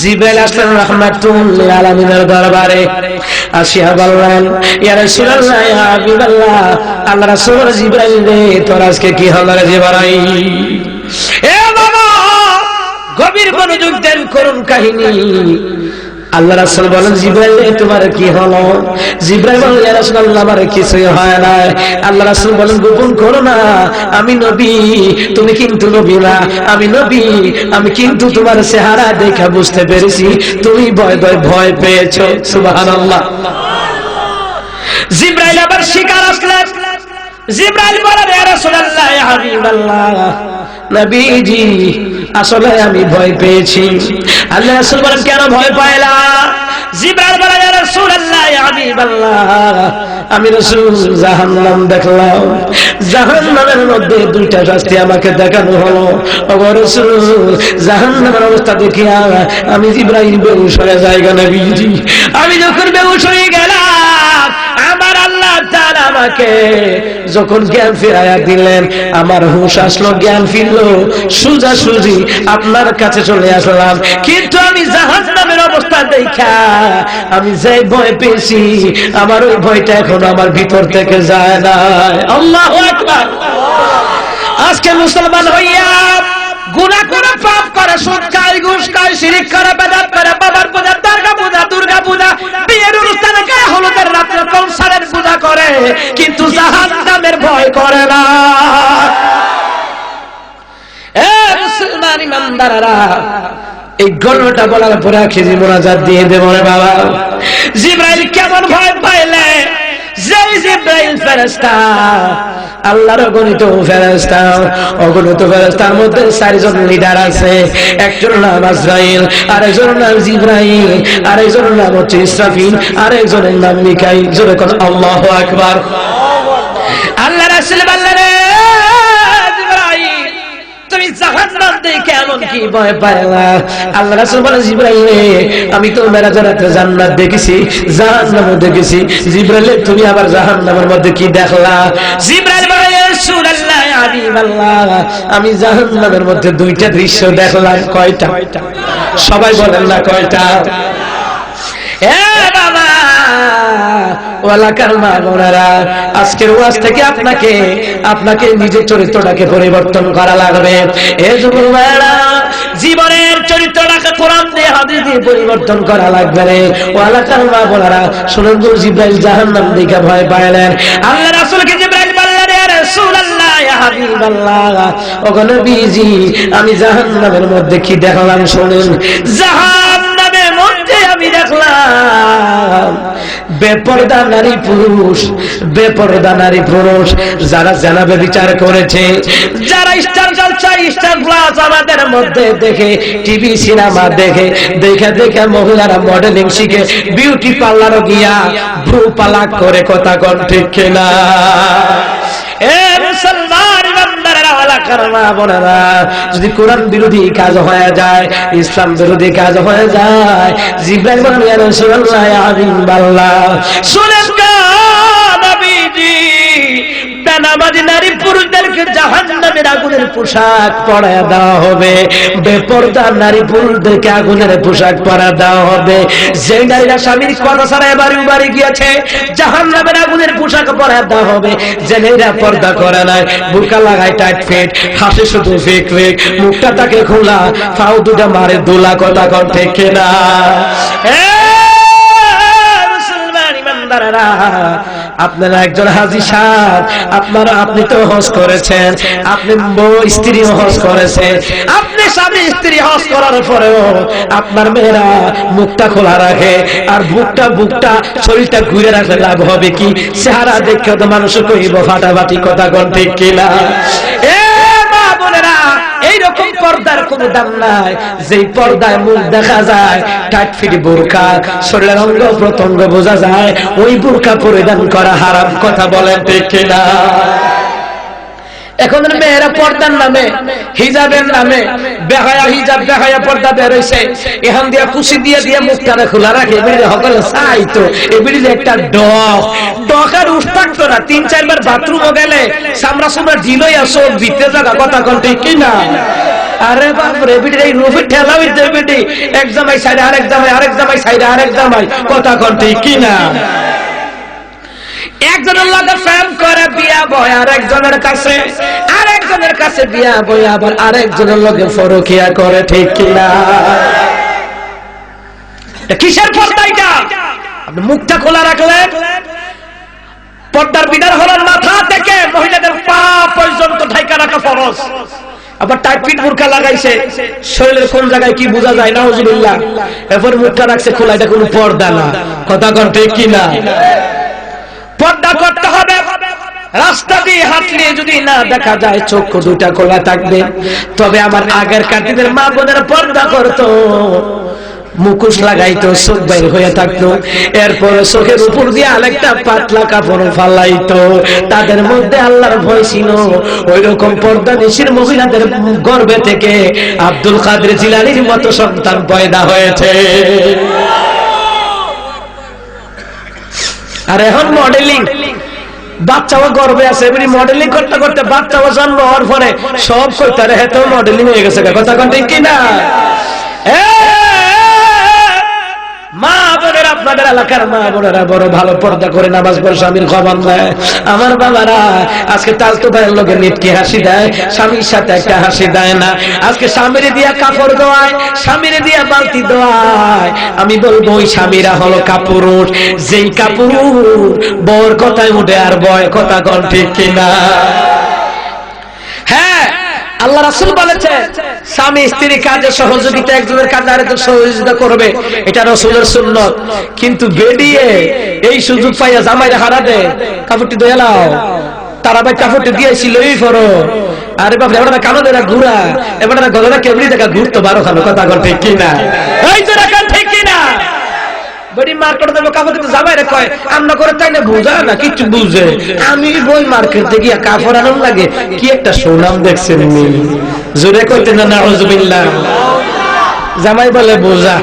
S4: জিবরাইল আসলেন রাহমাতুল্লিল আলামিনের দরবারে, আসিয়া বললেন, ইয়া রাসূলুল্লাহ, ইয়া হাবিবাল্লাহ, আল্লাহর রাসূল জিবরাইল রে, তোর আজকে কি হলো রে জিবরাইল? এ বাবা, গভীর মনোযোগ দেন, করুন কাহিনী। আল্লাহ রাসূল বলেন, জিবরাইল রে, তোমার কি হলো? জিবরাইল বলেন, ইয়া রাসূলুল্লাহ, আমার কিছুই হয় না। আল্লাহ রাসূল বলেন, গোপন করো না, আমি নবী, তুমি কিন্তু নবী না। আমি নবী, আমি কিন্তু তোমার চেহারা দেখে বুঝতে পেরেছি তুমি ভয় পেয়েছো। সুবহানাল্লাহ। জিবরাইল আবার শিকার আসলেন। জিবরাইল বলেন, ইয়া রাসূলুল্লাহ, ইয়া হাবিবাল্লাহ, নবীজি, আসলে আমি ভয় পেয়েছি। আল্লাহ রাসূল বলেন, কেন ভয় পাইলা? জিবরাইল বলেন, ইয়া রাসূলুল্লাহ, ইয়া হাবিবাল্লাহ, আমি রাসূল জাহান্নাম দেখলাম, জাহান্নামের মধ্যে দুইটা শাস্তি আমাকে দেখানো হলো। ওগো রাসূল, জাহান্নামের অবস্থা দেখিয়া আমি জিবরাইল বেহুশ হয়ে যাই গো নবীজি। আমি যখন বেহুশ হয়ে গেলাম, আমার আল্লাহ তাআলা আমাকে যখন জ্ঞান ফিরাইয়া দিলেন, আমার হুঁশ আসলো, জ্ঞান ফিরলো, সোজাসুজি আপনার কাছে চলে আসলাম। কিন্তু আমি জাহান্নামের অবস্থা দেখা আমি যে ভয় পেয়েছি, আমার ওই ভয়টা এখন আমার ভিতর থেকে যায় না। আল্লাহু আকবার। আজকে মুসলমান হইয়া গুনাহ করে, পাপ করে, সুদ খায়, ঘুষ খায়, শিরক করে, বেদাত করে, বাবার পূজা, দুর্গা পূজা, বিয়ের অনুষ্ঠানে গায়ে হলুদের রাত্রে কনসার্টের পূজা করে, কিন্তু জাহান্নামের ভয় করে না। এ মুসলমান ইমানদাররা, এই গল্পটা বলার পরে আখিরি মোনাজাত দিয়ে দেব রে বাবা। জিবরাইল কেমন ভয় পাইলে? যেই জিবরাইল ফেরেশতা, আল্লাহর অগণিত ফেরেশতা, অগণিত ফেরেশতার মধ্যে 4 জন লিডার আছে। একজন নাম আজরাইল, আরেকজনের নাম জিবরাইল, আরেকজনের নাম হচ্ছে ইসরাফিল, আরেকজনের নাম মিকাইল। জোরে কোন আল্লাহু আকবার। আল্লাহ রাসূল বললেন, জিবরাইল, তুমি জাহান্নাম দেখে এমন কি ভয় পাইলা? আল্লাহ রাসূল বলেন, জিবরাইল, আমি তো মেরাজের রাতে জান্নাত দেখেছি, জাহান্নামও দেখেছি। জিবরাইল, তুমি আবার জাহান্নামের মধ্যে কি দেখলা? জিবরাইল বলে, ইয়া রাসূলুল্লাহ, ইয়া হাবিবাল্লাহ, আমি জাহান্নামের মধ্যে 2টা দৃশ্য দেখলাম। কয়টা? সবাই বলেন না কয়টা? এ বাবা, ওয়ালাকার মা বোনেরা, আজকের ওয়াজ থেকে আপনাকে নিজের চরিত্রটাকে পরিবর্তন করা লাগবে। এ যুবক ভাইরা, জীবনের চরিত্রটাকে কোরআন দিয়ে, হাদিস দিয়ে পরিবর্তন করা লাগবে রে। ওয়ালাকার মা বোনেরা, শুনুন, জিবরাইল জাহান্নাম দেখে ভয় পাইলেন। আল্লাহ রাসূলকে জিবরাইল বললেন, ইয়া রাসূলুল্লাহ, ইয়া হাবিবাল্লাহ, ওগো নবীজি, আমি জাহান্নামের মধ্যে কি দেখলাম শুনুন। জাহান্নামের মধ্যে আমি দেখলাম বেপরদা নারী পুরুষ, বেপরদা নারী পুরুষ যারা জানাবে বিচার করেছে, যারা স্টার জলসা স্টার প্লাস আমাদের মধ্যে দেখে, টিভি সিনেমা দেখে দেখে দেখে মহিলারা মডেলিং শিখে বিউটি পার্লারও গিয়া ভ্রু পালাক করে, কথা কোন ঠিক কিনা? এ মুসলমান ইমানদারেরা, এলাকার মা বোনেরা, যদি কোরআন বিরোধী কাজ হয়ে যায়, ইসলাম বিরোধী কাজ হয়ে যায়, জিবরাইল বলেন ইয়া রাসূলুল্লাহ ইয়া হাবিবাল্লাহ, শুনেন কা নবীজি, বেনামাজি নারী পুরুষদেরকে জাহান্নামের আগুনের পোশাক পরায় দেওয়া হবে, বেপরদা নারী পুরুষদেরকে আগুনের পোশাক পরায় দেওয়া হবে। যে নারীরা স্বামীর কথা ছাড়া বাড়ি বাড়ি গিয়েছে, জাহান্নামের আগুনের পোশাক পরায় দেওয়া হবে। যে নারীরা পর্দা করে নাই, বুরকা লাগায় টাইট ফিট, হাসি শুধু ফিক ফিক, মুখটা তাকে খোলা, পাও দুটা মারে দোলা, কথা কন ঠিক কিনা? আপনারা একজন হাজী সাহেব, আপনি তো হজ করেছেন, আপনি স্ত্রী হজ করেছেন, আপনি স্বামী স্ত্রী হজ করার পরেও আপনার মেয়েরা মুখটা খোলা রাখে আর বুকটা শরীরটা ঘুরে রাখলে লাভ হবে কি? চেহারা দেখে তো মানুষ কইব ফাটাফাটি, কথা কোন ঠিক কিনা? এইরকম পর্দার কোন দাম নাই, যে পর্দায় মুখ দেখা যায়, টাইট ফিট বোরকা, শরীরের অঙ্গ প্রত্যঙ্গ বোঝা যায়, ওই বোরকা পরিধান করা হারাম, কথা বলেন ঠিক কিনা? এখন মেয়েরা পর্দার নামে, হিজাবের নামে বেহায়া হিজাব, বেহায়া পর্দা বের হইছে, এখান দিয়ে কুশি দিয়ে দিয়ে মুখটা খোলা রাখে, এবারে সকলে চাই তো এবারে একটা ডক আর উঠ থাকতো না, 3-4 বার বাথরুমও গেলে সামরা সামরা ঢিলই আসো ভিতরে জায়গা, কথা কোন ঠিক কিনা? আরে বাপরে, বিটি এই রুফে ঠেলা হইতে, বিটি এক জামাই সাইডে আরেক জামাই, আরেক জামাই সাইডে আরেক জামাই, কথা কোন ঠিক কিনা? একজনের লগে প্রেম করে বিয়া বয় আরেকজনের কাছে, আরেকজনের কাছে বিয়া বয় আবার আরেকজনের লগে ফরকিয়া করে, ঠিক কিনা? কিসের পর্দা এটা? আপনি মুখটা খোলা রাখলে পর্দার বিধান হলো মাথা থেকে মহিলাদের পা পর্যন্ত ঢাকা রাখা ফরজ। আবার টাইট ফিট বোরকা লাগাইছে, শরীরের কোন জায়গায় কি বোঝা যায়, নাউজুবিল্লাহ, এরপর মুখটা রাখছে খোলা, এটা কোনো পর্দা না, কথা কোন ঠিক কিনা? পর্দা করতে হবে। রাস্তা দিয়ে হাঁটলে যদি না দেখা যায়, চক্ষু দুটা খোলা থাকবে। তবে আমার আগের কাটিদের মা বোনের পর্দা করতো, মুখোশ লাগাইতো, চোখ বের হয়ে থাকতো, এরপরে চোখের উপর দিয়ে আরেকটা পাতলা কাপড় ফালাইতো। তাদের মধ্যে আল্লাহর ভয় ছিল। ওই রকম পর্দা নিশির মহিলাদের গর্ভে থেকে আব্দুল কাদের জিলানীর মতো সন্তান পয়দা হয়েছে। আর এখন মডেলিং, বাচ্চাও গর্বে আছে, এমনি মডেলিং করতে করতে বাচ্চাও জন্ম হওয়ার পরে সব করতে হেতেও মডেলিং হয়ে গেছে, কথা কোন ঠিক কিনা? মা বোনেরা, আপনাদের এলাকার মা বোনেরা বড় ভালো পর্দা করে নামাজ পড়ে স্বামীর খবর নেয়। আমার বাবারা আজকে তালতো ভাইয়ের লোকে নিটকে হাসি দেয়, স্বামীর সাথে একটা হাসি দেয় না। আজকে স্বামীরে দিয়া কাপড় দোয়ায়, স্বামীরে দিয়া বালতি দোয়ায়। আমি বলবো ওই স্বামীরা হলো কাপুরুষ, যেই কাপুরুষ বউর কথায় উঠে আর বয়, কথা কোন ঠিক কিনা? হ্যাঁ, আল্লাহ রাসূল বলেছেন স্বামী স্ত্রী কাজে সহযোগিতা, একজনের কাজে আরেকজন সহযোগিতা করবে, এটা রাসূলের সুন্নাত। কিন্তু বেডিয়ে এই সুযোগ পাইয়া জামাইরা হারা দেয়, কাপড়টি ধুয়ে নাও, তারা ভাই কাপড়টি দিয়েছিল এই ফরো, আরে বাপ এবারে কানো দেরা ঘুরা, এবারে গলাটা কেবলি দেখা ঘুরতো 12 খানো, কথা কোন ঠিক কিনা? এই তো রাখান ঠিক কিনা? বডি মার্কেট দেবো কাপড় তো জামাইরে কয় আমরা করে তাই না, বুঝা না কিছু বুঝে। আমি বই মার্কেটে গিয়া কাপড় আনন্দ লাগে, কি একটা সুনাম দেখছেন নি, জোরে কইতে না নাউজুবিল্লাহ। জামাই বলে বোঝা,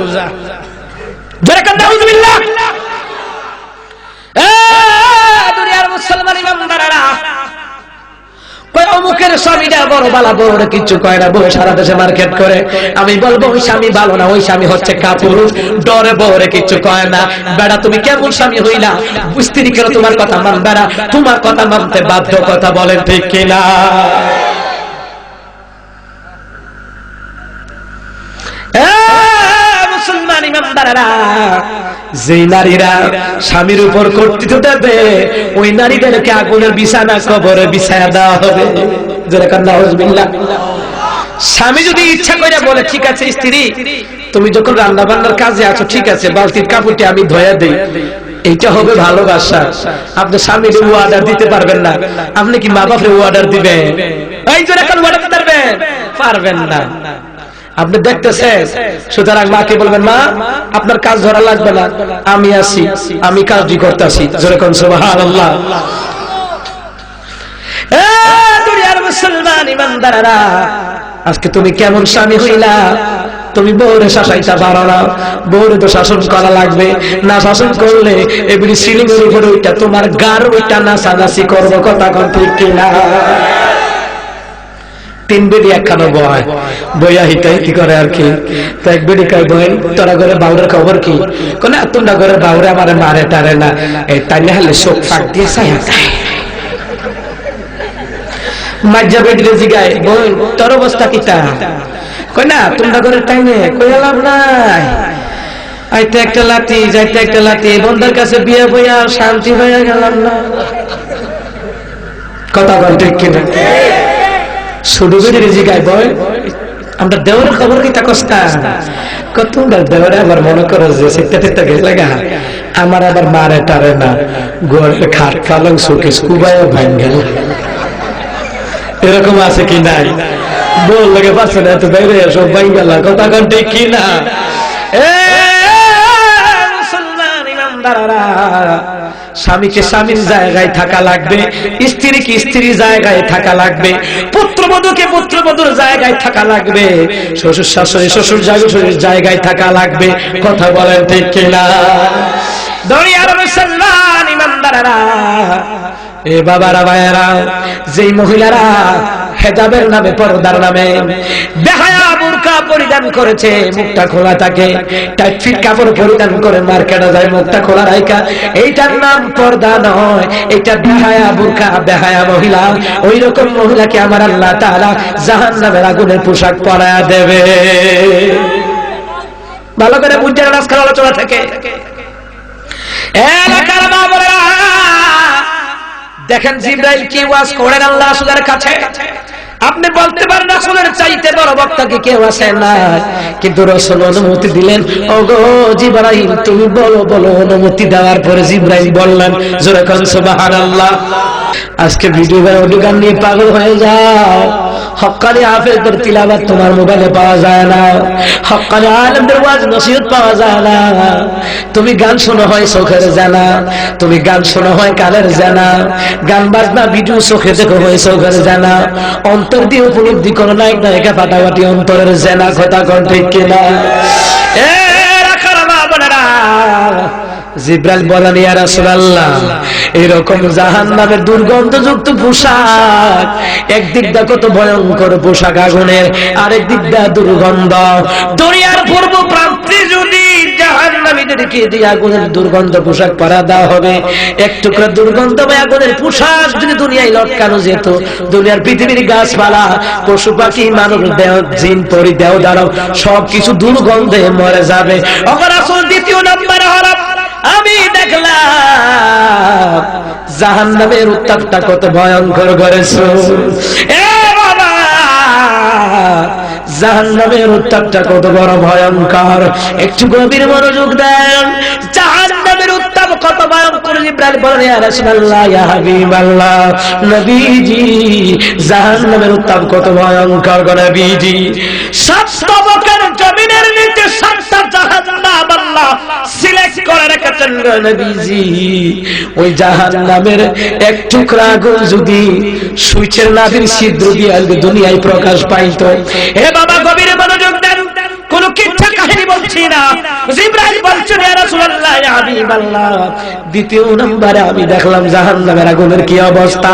S4: জোরে কইতে নাউজুবিল্লাহ। এ দুনিয়ার মুসলমান ইমানদাররা, কই অমুকের স্বামীটা বড় বালা, বড় কিছু কয় না, বউ সারা দেশে মার্কেট করে। আমি বলবো ওই স্বামী ভালো না, ওই স্বামী হচ্ছে কাপুরুষ, ডরে বউরে কিছু কয় না। বেড়া তুমি কেমন স্বামী হইলা, স্ত্রী কেন তোমার কথা মানবে না, তোমার কথা মানতে বাধ্য, কথা বলেন ঠিক কিনা? মুসলমান ইমানদাররা, যে নারীরা স্বামীর উপর কর্তৃত্ব দেবে, ওই নারীদেরকে আগুনের বিছানা কবরে বিছায়া দেওয়া হবে। স্বামী যদি ইচ্ছা করে বলে ঠিক আছে স্ত্রী তুমি যখন রান্না বান্নার কাজে আছো, ঠিক আছে বালতির কাপড়টি আমি ধোয়া দেই, এইটা হবে ভালোবাসা। আপনি স্বামীর অর্ডার দিতে পারবেন না, আপনি কি মা বাপের অর্ডার দিবেন? এই জন্য এখন অর্ডার দিতে পারবেন না। আপনি দেখতেছেন, সুতরাং মাকে বলবেন, মা আপনার কাজ ধরা লাগবে না, আমি আছি, আমি কাজটি করতেছি। জোরে কোন সুবহানাল্লাহ। দুনিয়ার মুসলমান ইমানদাররা, আজকে তুমি কেমন স্বামী হইলা? তুমি বউরে শাসাইতে পারো না, বউরে তো শাসন করা লাগবে, না শাসন করলে এগুলি সিলিং এর উপরে ওইটা তোমার গার ওইটা নাচানাচি করবো। কথা কোন ঠিক কিনা? তিন বেডি একখানো বয়, বইয়া হিতাহিতি করে আর কি। তো এক বেডি কয়, বই তোরা ঘরে বাউরের খবর কি? না তোমরা ঘরে বাউরে আমার মারে টারে না, এই তাই না হলে চোখ ফাঁক দিয়ে ছায়া যায়। মাজ্জা বেডিরে জিগায়, বই তোর অবস্থা কিতা? কই না তোমরা ঘরে তাই নে, কই এলাম নাই, আইতে একটা লাঠি যাইতে একটা লাঠি, বন্ধার কাছে বিয়ে বইয়া শান্তি হয়ে গেলাম না। কথা বল ঠিক কিনা? শুধু বেডিরে জিগায়, বই আমরা দেওয়ার খবর কি তা কস্তা? কত দেওয়ারে আবার মনে করো যে সিটটা টিটটা গেলে গা আমার আবার মারে টারে না, ঘরে খাট পালং শোকেস কুবায় ভাঙ্গে। এরকম আছে কি নাই? বল লাগে পাচ্ছে না এত বাইরে সব ভাঙ্গেলা। কথা কোন ঠিক কিনা? মুসলমান ইমানদাররা, স্বামীকে স্বামীর জায়গায় থাকা লাগবে, স্ত্রীকে স্ত্রীর জায়গায় থাকা লাগবে, পুত্রবধূকে পুত্রবধূর জায়গায় থাকা লাগবে, শ্বশুর শাশুড়ি শ্বশুর শাশুড়ির জায়গায় থাকা লাগবে। কথা বলেন ঠিক কিনা? দুনিয়ার মুসলমান ইমানদাররা, এ বাবারা ভাইয়েরা, যেই মহিলারা হেজাবের নামে পর্দার নামে বেহায়া বুরকা পরিধান করেছে, মুখটা খোলা থাকে, টাইট ফিট কাপড় পরিধান করে মার্কেটে যায় মুখটা খোলা রাখা, এইটার নাম পর্দা নয়, এটা বেহায়া বুরকা, বেহায়া মহিলা। ওই রকম মহিলাকে আমার আল্লাহ তাআলা জাহান্নামের আগুনের পোশাক পরায়া দেবে। ভালো করে বুঝছেন আজকাল আলোচনা থেকে? এলাকার মা বোনেরা, দেখেন জিবরাইল কি ওয়াজ করেন আল্লাহ রাসূলের কাছে। আপনি বলতে পারেন রাসূলের চাইতে বড় বক্তা কি কেউ আছে না? কিন্তু রাসূল অনুমতি দিলেন, ওগো জিবরাইল তুমি বলো বলো। অনুমতি দেওয়ার পরে জিবরাইল বললেন, জোরে কোন সুবহানাল্লাহ। আজকে ভিডিও বা অডিও গান নিয়ে পাগল হয়ে যাও, হক্কানি হাফেজদের তিলাওয়াত তোমার মোবাইলে পাওয়া যায় না, হক্কানি আলেমদের ওয়াজ নসিহত পাওয়া যায় না। তুমি গান শোনা হয় চোখের জানা, তুমি গান শোনা হয় কানের জানা, গান বাজনা ভিডিও চোখে দেখো হয় চোখের জানা, অন্তর দিয়ে উপলব্ধি করো নায়ক নায়িকা ফাটাফাটি অন্তরের জানা। কথা কোন ঠিক কিনা? জিবরাইল বলেন, ইয়া রাসূলুল্লাহ, এরকম জাহান্নামের দুর্গন্ধযুক্ত পোশাক, একদিক দা কত ভয়ঙ্কর পোশাক আগুনের, আরেক দিক দা দুর্গন্ধ। দুনিয়ার পূর্ব প্রান্তে যদি জাহান্নামীদেরকে দিয়ে আগুনের দুর্গন্ধ পোশাক পরা দেওয়া হবে, এক টুকরা দুর্গন্ধময় আগুনের পোশাক যদি দুনিয়ায় লটকানো যেত, দুনিয়ার পৃথিবীর গাছপালা, পশু পাখি, মানব দেহ, জিন পরি দেহ দানব সবকিছু দুর্গন্ধে মরে যাবে। রাসূল দ্বিতীয় নম্বরে হলো, আমি দেখলাম জাহান্নামের উত্তাপটা কত ভয়ঙ্কর করেছো। এ বাবা, জাহান্নামের উত্তাপটা কত বড় ভয়ঙ্কর, একটু গভীর মনোযোগ দেন। জাহান্নামের উত্তাপ কত ভয়ঙ্কর। জিবরাইল বলেন, ইয়া রাসূলুল্লাহ, ইয়া হাবিবাল্লাহ, নবীজি জাহান্নামের উত্তাপ কত ভয়ঙ্কর গো নবীজি। সাত তবকের জমিনের নিচে সাতটা জাহান্নাম আল্লাহ সিলেক্ট করে রেখেছেন গো নবীজি। ওই জাহান্নামের এক টুকরা আগুন যদি সূর্যের নাভির ছিদ্র দিয়ে দুনিয়ায় প্রকাশ পাইতো। হে বাবা, গভীর মনোযোগ দেন, কোন কিচ্ছা কাহিনী বলছি না। জিবরাইল বলছেন, ইয়া রাসূলুল্লাহ, ইয়া হাবিবাল্লাহ, দ্বিতীয় নম্বরে আমি দেখলাম জাহান্নামের আগুনের কি অবস্থা।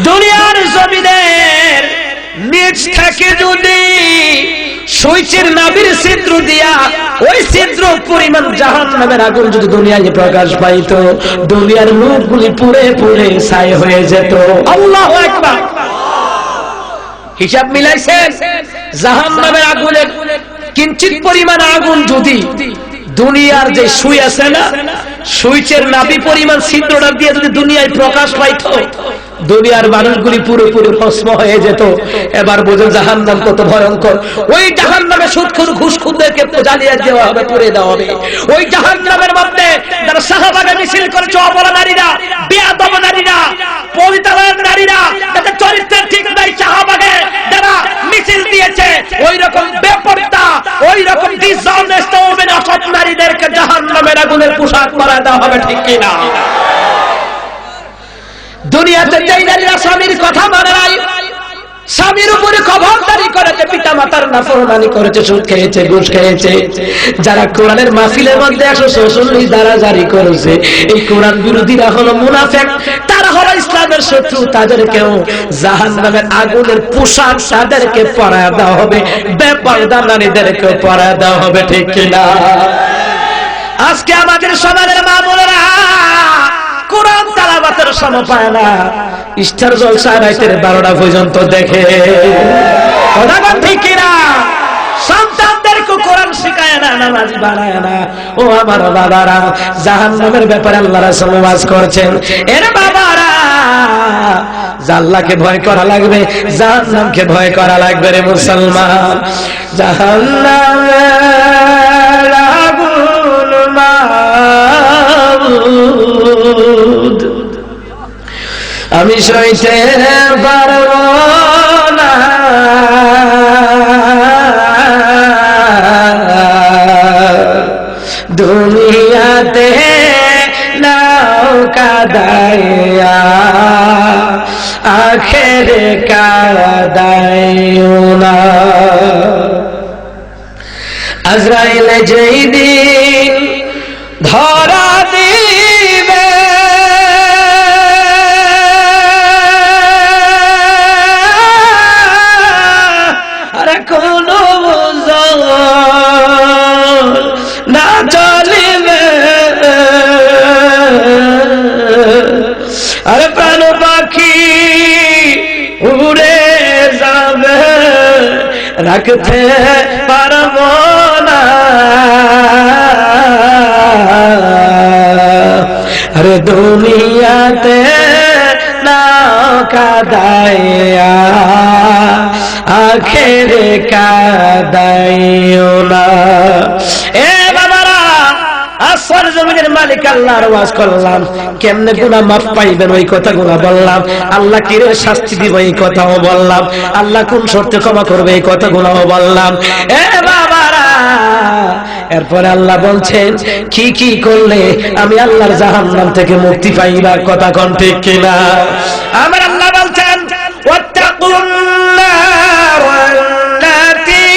S4: দুনিয়ার জমিনের নিচ থেকে যদি সূর্যের নাভির ছিদ্র দিয়া ওই ছিদ্র পরিমাণ জাহান্নামের আগুন যদি দুনিয়ায় প্রকাশ পাইতো, দুনিয়ার মুখগুলি পুড়ে পুড়ে ছাই হয়ে যেত। আল্লাহু আকবার। হিসাব মিলাইছেন? জাহান্নামের আগুনের কিঞ্চিত পরিমাণ আগুন যদি দুনিয়ার যে সুই আছে না, সূর্যের নাভি পরিমাণ ছিদ্রটা দিয়ে যদি দুনিয়ায় প্রকাশ পাইতো, দুনিয়ার মানুষগুলি পুরোপুরি ভস্ম হয়ে যেত। এবার বোঝো জাহান্নাম কত ভয়ঙ্কর। ওই জাহান্নামে সুদখোর ঘুষখোরদেরকে জ্বালিয়ে দেওয়া হবে, পুড়ে দেওয়া হবে। ওই জাহান্নামের মধ্যে যারা শাহবাগে মিছিল করেছে, অবলা নারীরা, বেয়াদব নারীরা, পতিতালয়ের নারীরা, যাদের চরিত্রের ঠিক নাই, শাহবাগে যারা মিছিল দিয়েছে, ওই রকম বেপরদা, ওই রকম ডিসঅনেস্ট ওমেন, অসৎ নারীদেরকে জাহান্নামের আগুনের পোশাক পরা দেওয়া হবে, ঠিক কিনা? দুনিয়াতে যেই নারীরা স্বামীর কথা মানে নাই, স্বামীর উপরে খবরদারি করেছে, পিতা মাতার নাফরমানি করেছে, সুদ খেয়েছে, ঘুষ খেয়েছে, যারা কোরআনের মাহফিলের মধ্যে 146 ধারা জারি করেছে, এই কোরআন বিরোধীরা হলো মুনাফিক, তারা হলো ইসলামের শত্রু, তাদেরকেও জাহান্নামের আগুনের পোশাক তাদেরকে পরায় দেওয়া হবে, বেপরদা নারীদেরকে পরায় দেওয়া হবে, ঠিক কিনা? আজকে আমাদের সমাজের মা বোনেরা কোরআন তেলাওয়াতের সময় পায় না, স্টার জলসা রাতের 12টা পর্যন্ত দেখে, কথা বল ঠিক কিনা? সন্তানদেরকে কোরআন শিখায় না, নামাজ বানায় না। ও আমার বাবারা, জাহান্নামের ব্যাপারে আল্লাহ রাসূল ওয়াজ করেছেন, এর বাবারা আল্লাহকে ভয় করা লাগবে, জাহান্নামকে ভয় করা লাগবে রে মুসলমান। জাহান্নামের আগুন মাবুদ আমি সইতে পারব না, দুনিয়াতে নৌকা দাইয়া আখেরে কাদাইও না। আজরাইলে যেই দিন ধরা দিবে, আরে কোন না চলিবে, আরে প্রাণ পাখি উড়ে যাবে, রাখতে পারব না, আরে দুনিয়াতে নৌকা দাইয়া আখেরে কাদাইও না। এ বাবারা, আসর জমিনের মালিক আল্লাহর ওয়াজ করলাম, কেমনে গুনাহ মাফ পাইবেন ওই কথাগুলো বললাম, আল্লাহ কিরে শাস্তি দিবে এই কথাও বললাম, আল্লাহ কোন শর্তে ক্ষমা করবে এই কথাগুলো বললাম। এ বাবারা, এরপরে আল্লাহ বলছেন কি কি করলে আমি আল্লাহর জাহান্নাম থেকে মুক্তি পাইবা, কথা কোন ঠিক কিনা? আমার আল্লাহ বলছেন ওয়াত্তাকুন নার ওয়াল্লাতী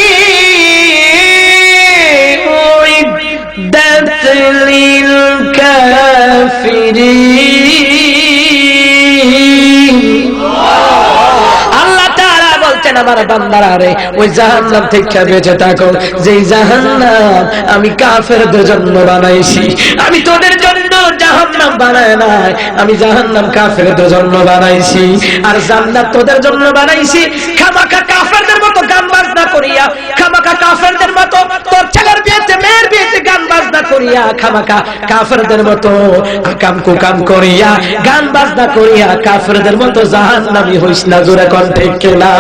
S4: উইদ্দাত লিল কাফিরিন। আল্লাহ তাআলা বলছেন আমার বান্দারা রে, ওই জাহান্নাম থেকে বেঁচে থাকো, যেই জাহান্নাম আমি কাফেরদের জন্য বানাইছি। আমি তোদের জন্য জাহান্নাম বানাই নাই, আমি জাহান্নাম কাফেরদের জন্য বানাইছি, আর জান্নাত তোদের জন্য বানাইছি। খামাখা কাফেরদের মতো গান বাজনা করিয়া, খামাখা কাফেরদের মতো তোর ছেলের বিয়েতে মেয়ের বিয়েতে গান বাজনা করিয়া, খামাখা কাফেরদের মতো আকাম কুকাম করিয়া, গান বাজনা করিয়া কাফেরদের মতো জাহান্নামী হইস না, জোরে কোন ঠিক কিনা?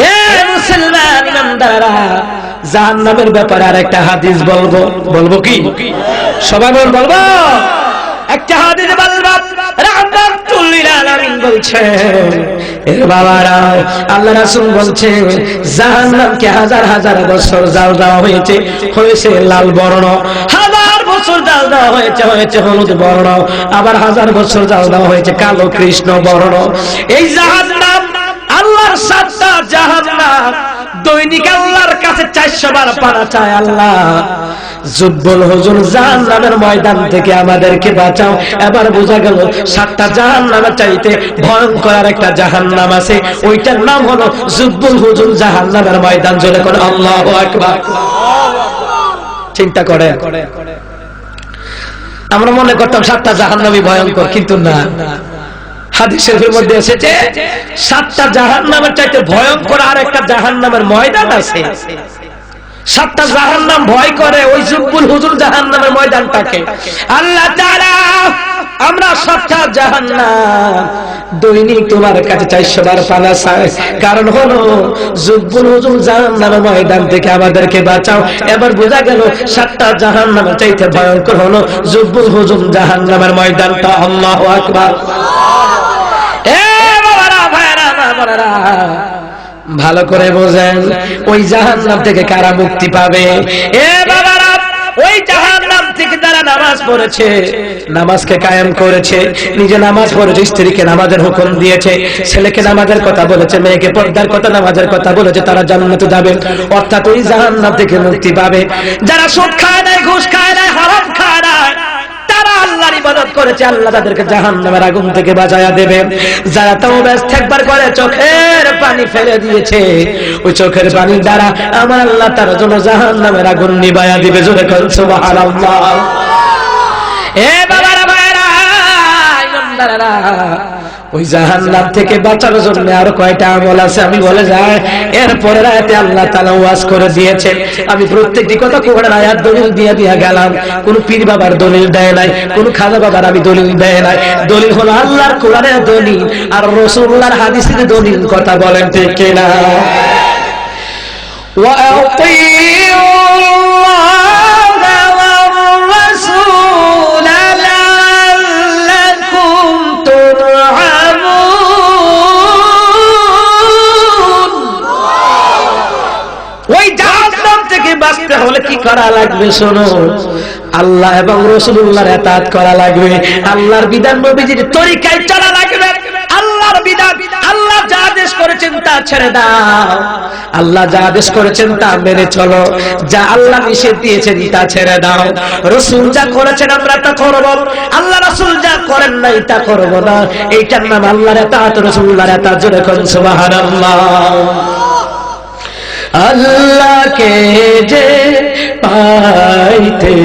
S4: এ মুসলমান ইমানদাররা, জাহান্নামের ব্যাপারে আরেকটা হাদিস বলবো। বলবো কি? সবাই বলবো। একটা হাদিস বলবো, রাহমাতুল লিল আলামিন বলছেন, এর বাবারা, আল্লাহ রাসূল বলছেন জাহান্নামকে হাজার হাজার বছর জাল দেওয়া হয়েছে, হয়েছে লাল বর্ণ, হাজার বছর জাল দেওয়া হয়েছে, হয়েছে হলুদ বর্ণ, আবার হাজার বছর জাল দেওয়া হয়েছে কালো কৃষ্ণ বর্ণ। এই জাহান্নাম আল্লাহর 7টা জাহান্নাম দৈনিক আল্লাহর কাছে 400 বার পানা চায়, আল্লাহ জুব্বুল হুজুর জাহান্নামের ময়দান থেকে আমাদেরকে বাঁচাও। এবার বোঝা গেল 7টা জাহান্নামের চাইতে ভয়ঙ্কর একটা জাহান্নাম আছে, ওইটার নাম হলো জুব্বুল হুজুর জাহান্নামের ময়দান। জোরে করে আল্লাহু আকবার। চিন্তা করে আমরা মনে করতাম 7টা জাহান্নামই ভয়ঙ্কর, কিন্তু না, হাদিসের মধ্যে এসেছে 7টা জাহান্নামের চাইতে ভয়ঙ্কর আর একটা জাহান্নামের ময়দান আছে, সাতটা জাহান্নাম ভয় করে ওই জুব্বুল হুজুর জাহান্নামের ময়দানটাকে। আল্লাহ তাআলা আমরা সাতটা জাহান্নাম দৈনিক তোমার কাছে 400 বার পানা চাই, কারণ হলো জুব্বুল হুজুর জাহান্নামের ময়দান থেকে আমাদেরকে বাঁচাও। এবার বোঝা গেল সাতটা জাহান্নামের চাইতে ভয়ঙ্কর হলো জুব্বুল হুজুর জাহান্নামের ময়দানটা। আল্লাহু আকবার। এ বাবারা ভাইরা বাবারা ভালো করে বোঝেন, ওই জাহান্নাম থেকে কারা মুক্তি পাবে? এ বাবারা ওই জাহান্নাম থেকে যারা নামাজ পড়েছে, নামাজকে কায়েম করেছে, নিজে নামাজ পড়েছে, স্ত্রীকে নামাজের হুকুম দিয়েছে, ছেলেকে নামাজের কথা বলেছে, মেয়েকে পর্দার কথা নামাজের কথা বলেছে, তারা জান্নাতে যাবে। অর্থাৎ ওই জাহান্নাম থেকে মুক্তি পাবে। যারা সুদ খায় নাই, ঘুষ খায় নাই, হারাম খায় নাই, তারা আল্লাহর ইবাদত করেছে, আল্লাহ তাদেরকে জাহান্নামের আগুন থেকে বাঁচায়া দেবে। যারা তাওবা ইস্তেগফার করে চোখের পানি ফেলে দিয়েছে, ওই চোখের পানির দ্বারা আমার আল্লাহ তার জন্য জাহান্নামের আগুন নিভায়া দিবে। জোরে বলেন সুবহানাল্লাহ। এ বাবারা ভাইরা ইমানদাররা, ওই জাহান্নাম থেকে বাঁচার জন্য আরো কয়টা আমল আছে আমি বলে যাই। এরপরে রাতে আল্লাহ তাআলা ওয়াজ করে দিয়েছে। আমি প্রত্যেকটি কথা কোরআনের আয়াত দলিল দিয়ে গেলাম। কোন পীর বাবার দলিল দেয় নাই, কোন খাজা বাবার আমি দলিল দেয় নাই। দলিল হলো আল্লাহর কোরআনের দলিল আর রাসূলুল্লাহর হাদিসের দলিল। কথা বলেন ঠিক কিনা? ওয়া বাঁচতে হলে কি করা লাগবে শোনো, আল্লাহ এবং রাসূলুল্লাহর ইতাআত করা লাগবে, আল্লাহর বিধান নবীজির তরিকায় চলা লাগবে। আল্লাহর বিধান, আল্লাহ যা আদেশ করেছেন তা ছেড়ে দাও, আল্লাহ যা আদেশ করেছেন তা মেনে চলো, যা আল্লাহ নিষেধ দিয়েছেন তা ছেড়ে দাও। রাসূল যা করেছেন আমরা তা করব, আল্লাহ রাসূল যা করেন নাই তা করব না। এইটার নাম আল্লাহর ইতাআত, রাসূলুল্লাহর ইতাআত। জোরে কোন সুবহানাল্লাহ। আল্লাহকে যে পাইতে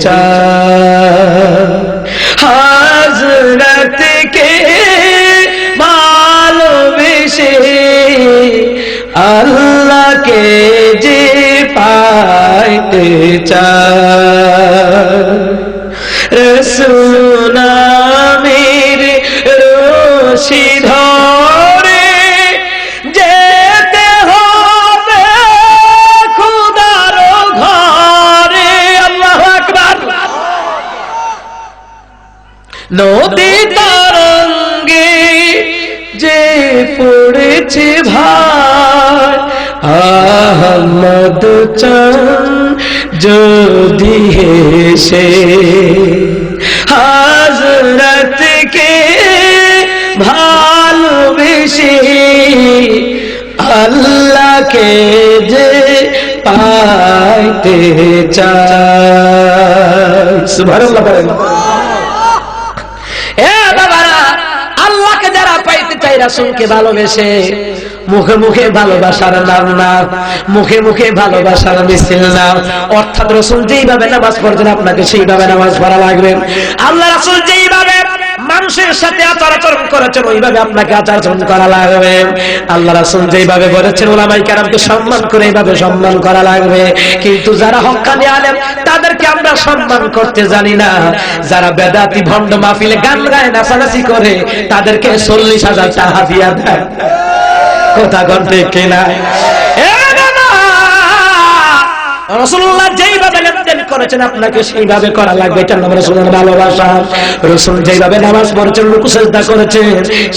S4: চায়, হযরতকে ভালোবেসে, আল্লাহকে যে পাইতে চায়, রাসূল নামের রশি ধরে যেতে হবে খোদার ঘরে। আল্লাহু আকবার। নদী তরঙ্গে যে পড়েছে ভাই, আহমদ চান যদি হেসে, হযরতকে ভালোবেসে, আল্লাহকে যে পাইতে চায়। সুবহানাল্লাহ বলেন। এ বাবারা, আল্লাহকে যারা পাইতে চায় রাসূলকে ভালোবেসে, মুখে মুখে ভালোবাসার নাম না, মুখে মুখে ভালোবাসার মিছিল না। অর্থাৎ রাসূল যেইভাবে নামাজ পড়তেন আপনাকে সেইভাবে নামাজ পড়া লাগবে। আল্লাহ রাসূল যেইভাবে মানুষের সাথে আচরণ করেছেন ওইভাবে আপনাকে আচরণ করা লাগবে। আল্লাহ রাসূল যেইভাবে বলেছেন উলামায়ে কেরামকে সম্মান করে এইভাবে সম্মান করা লাগবে। কিন্তু যারা হক্কানি আলেম তাদেরকে আমরা সম্মান করতে জানি না। যারা বেদাতি ভণ্ড মাহফিলে গান গায় নাচানাচি করে তাদেরকে 40,000 টাকা দিয়া দেয়। কথা বলতে কিনা? রাসূলুল্লাহ যেইভাবে লেনদেন করেছেন আপনাকে সেইভাবে করা লাগবে। এটা নাম রাসূলের ভালোবাসা। রাসূল যেইভাবে নামাজ পড়েছেন, রুকু সিজদা করেছেন,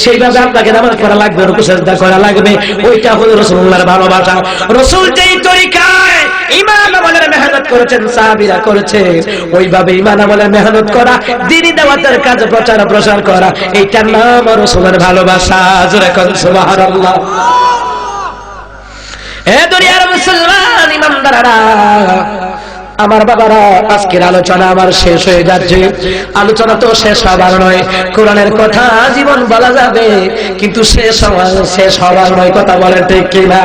S4: সেইভাবে আপনাকে নামাজ পড়া লাগবে, রুকু সিজদা করা লাগবে। ওইটা হলো রাসূলুল্লাহর ভালোবাসা। রাসূল যেই তরিকায় ঈমান আমলের মেহনত করেছেন, সাহাবীরা করেছে, ওইভাবে ঈমান আমলের মেহনত করা, দ্বীনি দাওয়াতের কাজ প্রচার প্রসার করা, এইটার নাম রাসূলের ভালোবাসা। জোরে কোন সুবহানাল্লাহ। এ দুনিয়ার মুসলমান ইমানদাররা, আমার বাবারা, আজকের আলোচনা আমার শেষ হয়ে যাচ্ছে। আলোচনা তো শেষ হবার নয়, কোরআনের কথা জীবন বলা যাবে কিন্তু শেষ হবার নয়। কথা বলেন ঠিক কিনা?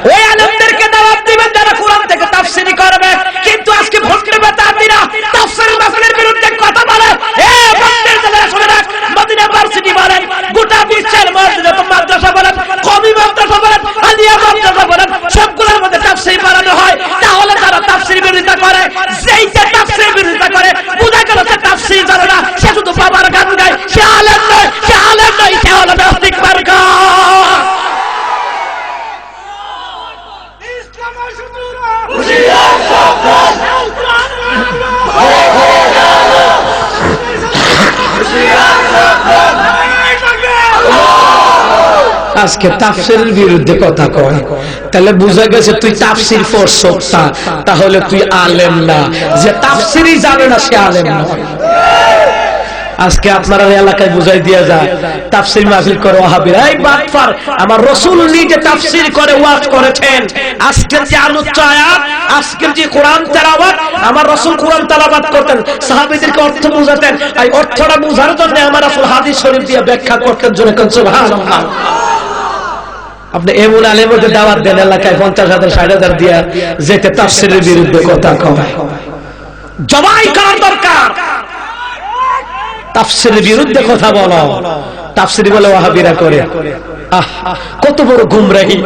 S4: ওই আলেমদেরকে দাওয়াত দিবেন যারা কোরআন থেকে তাফসীর করবে, কিন্তু আজকে ফকরে বেতাতিরা তাফসীর মাসলের বিরুদ্ধে কথা বলে। এ বন্ধের যারা শুনে রাখ, মদিনা ইউনিভার্সিটি বলেন, গোটা বিশ্বের মাদ্রাসা বলেন, কওমি মাদ্রাসা বলেন, আলিয়া মাদ্রাসা বলেন, সবগুলোর মধ্যে তাফসীর পড়ানো হয়। তাহলে আজকে তাফসীরের বিরুদ্ধে কথা কয়, তাহলে বুঝা গেছে তুই তাফসীর পড়ছস না, তাহলে তুই আলেম না। যে তাফসীরই জানে না সে আলেম নয়। আজকে আপনারা এলাকায় বুঝাই দিয়া যায় তাফসীর মাহফিল করে ওয়াহাবিরা, এই বাটফার, আমার রাসূল নিজে তাফসীর করে ওয়াজ করেছেন। আজকের যে আলোচ্য আয়াত, আজকের যে কোরআন তেলাওয়াত, আমার রাসূল কোরআন তেলাওয়াত করতেন, সাহাবীদেরকে অর্থ বুঝাতেন। এই অর্থটা বুঝার জন্য আমার রাসূল হাদিস শরীফ দিয়ে ব্যাখ্যা করতেন। জোরে কোন সুবহানাল্লাহ। আপনি এমন আলেমদের দাওয়াত দেন এলাকায় 50,000 60,000 দিয়া, যেতে তাফসীরের বিরুদ্ধে কথা কয়। জবাই করার দরকার, তাফসীরের বিরুদ্ধে কথা বলো। তাফসীর বলে ওয়াহাবিরা করে, কত বড় গুমরাহি।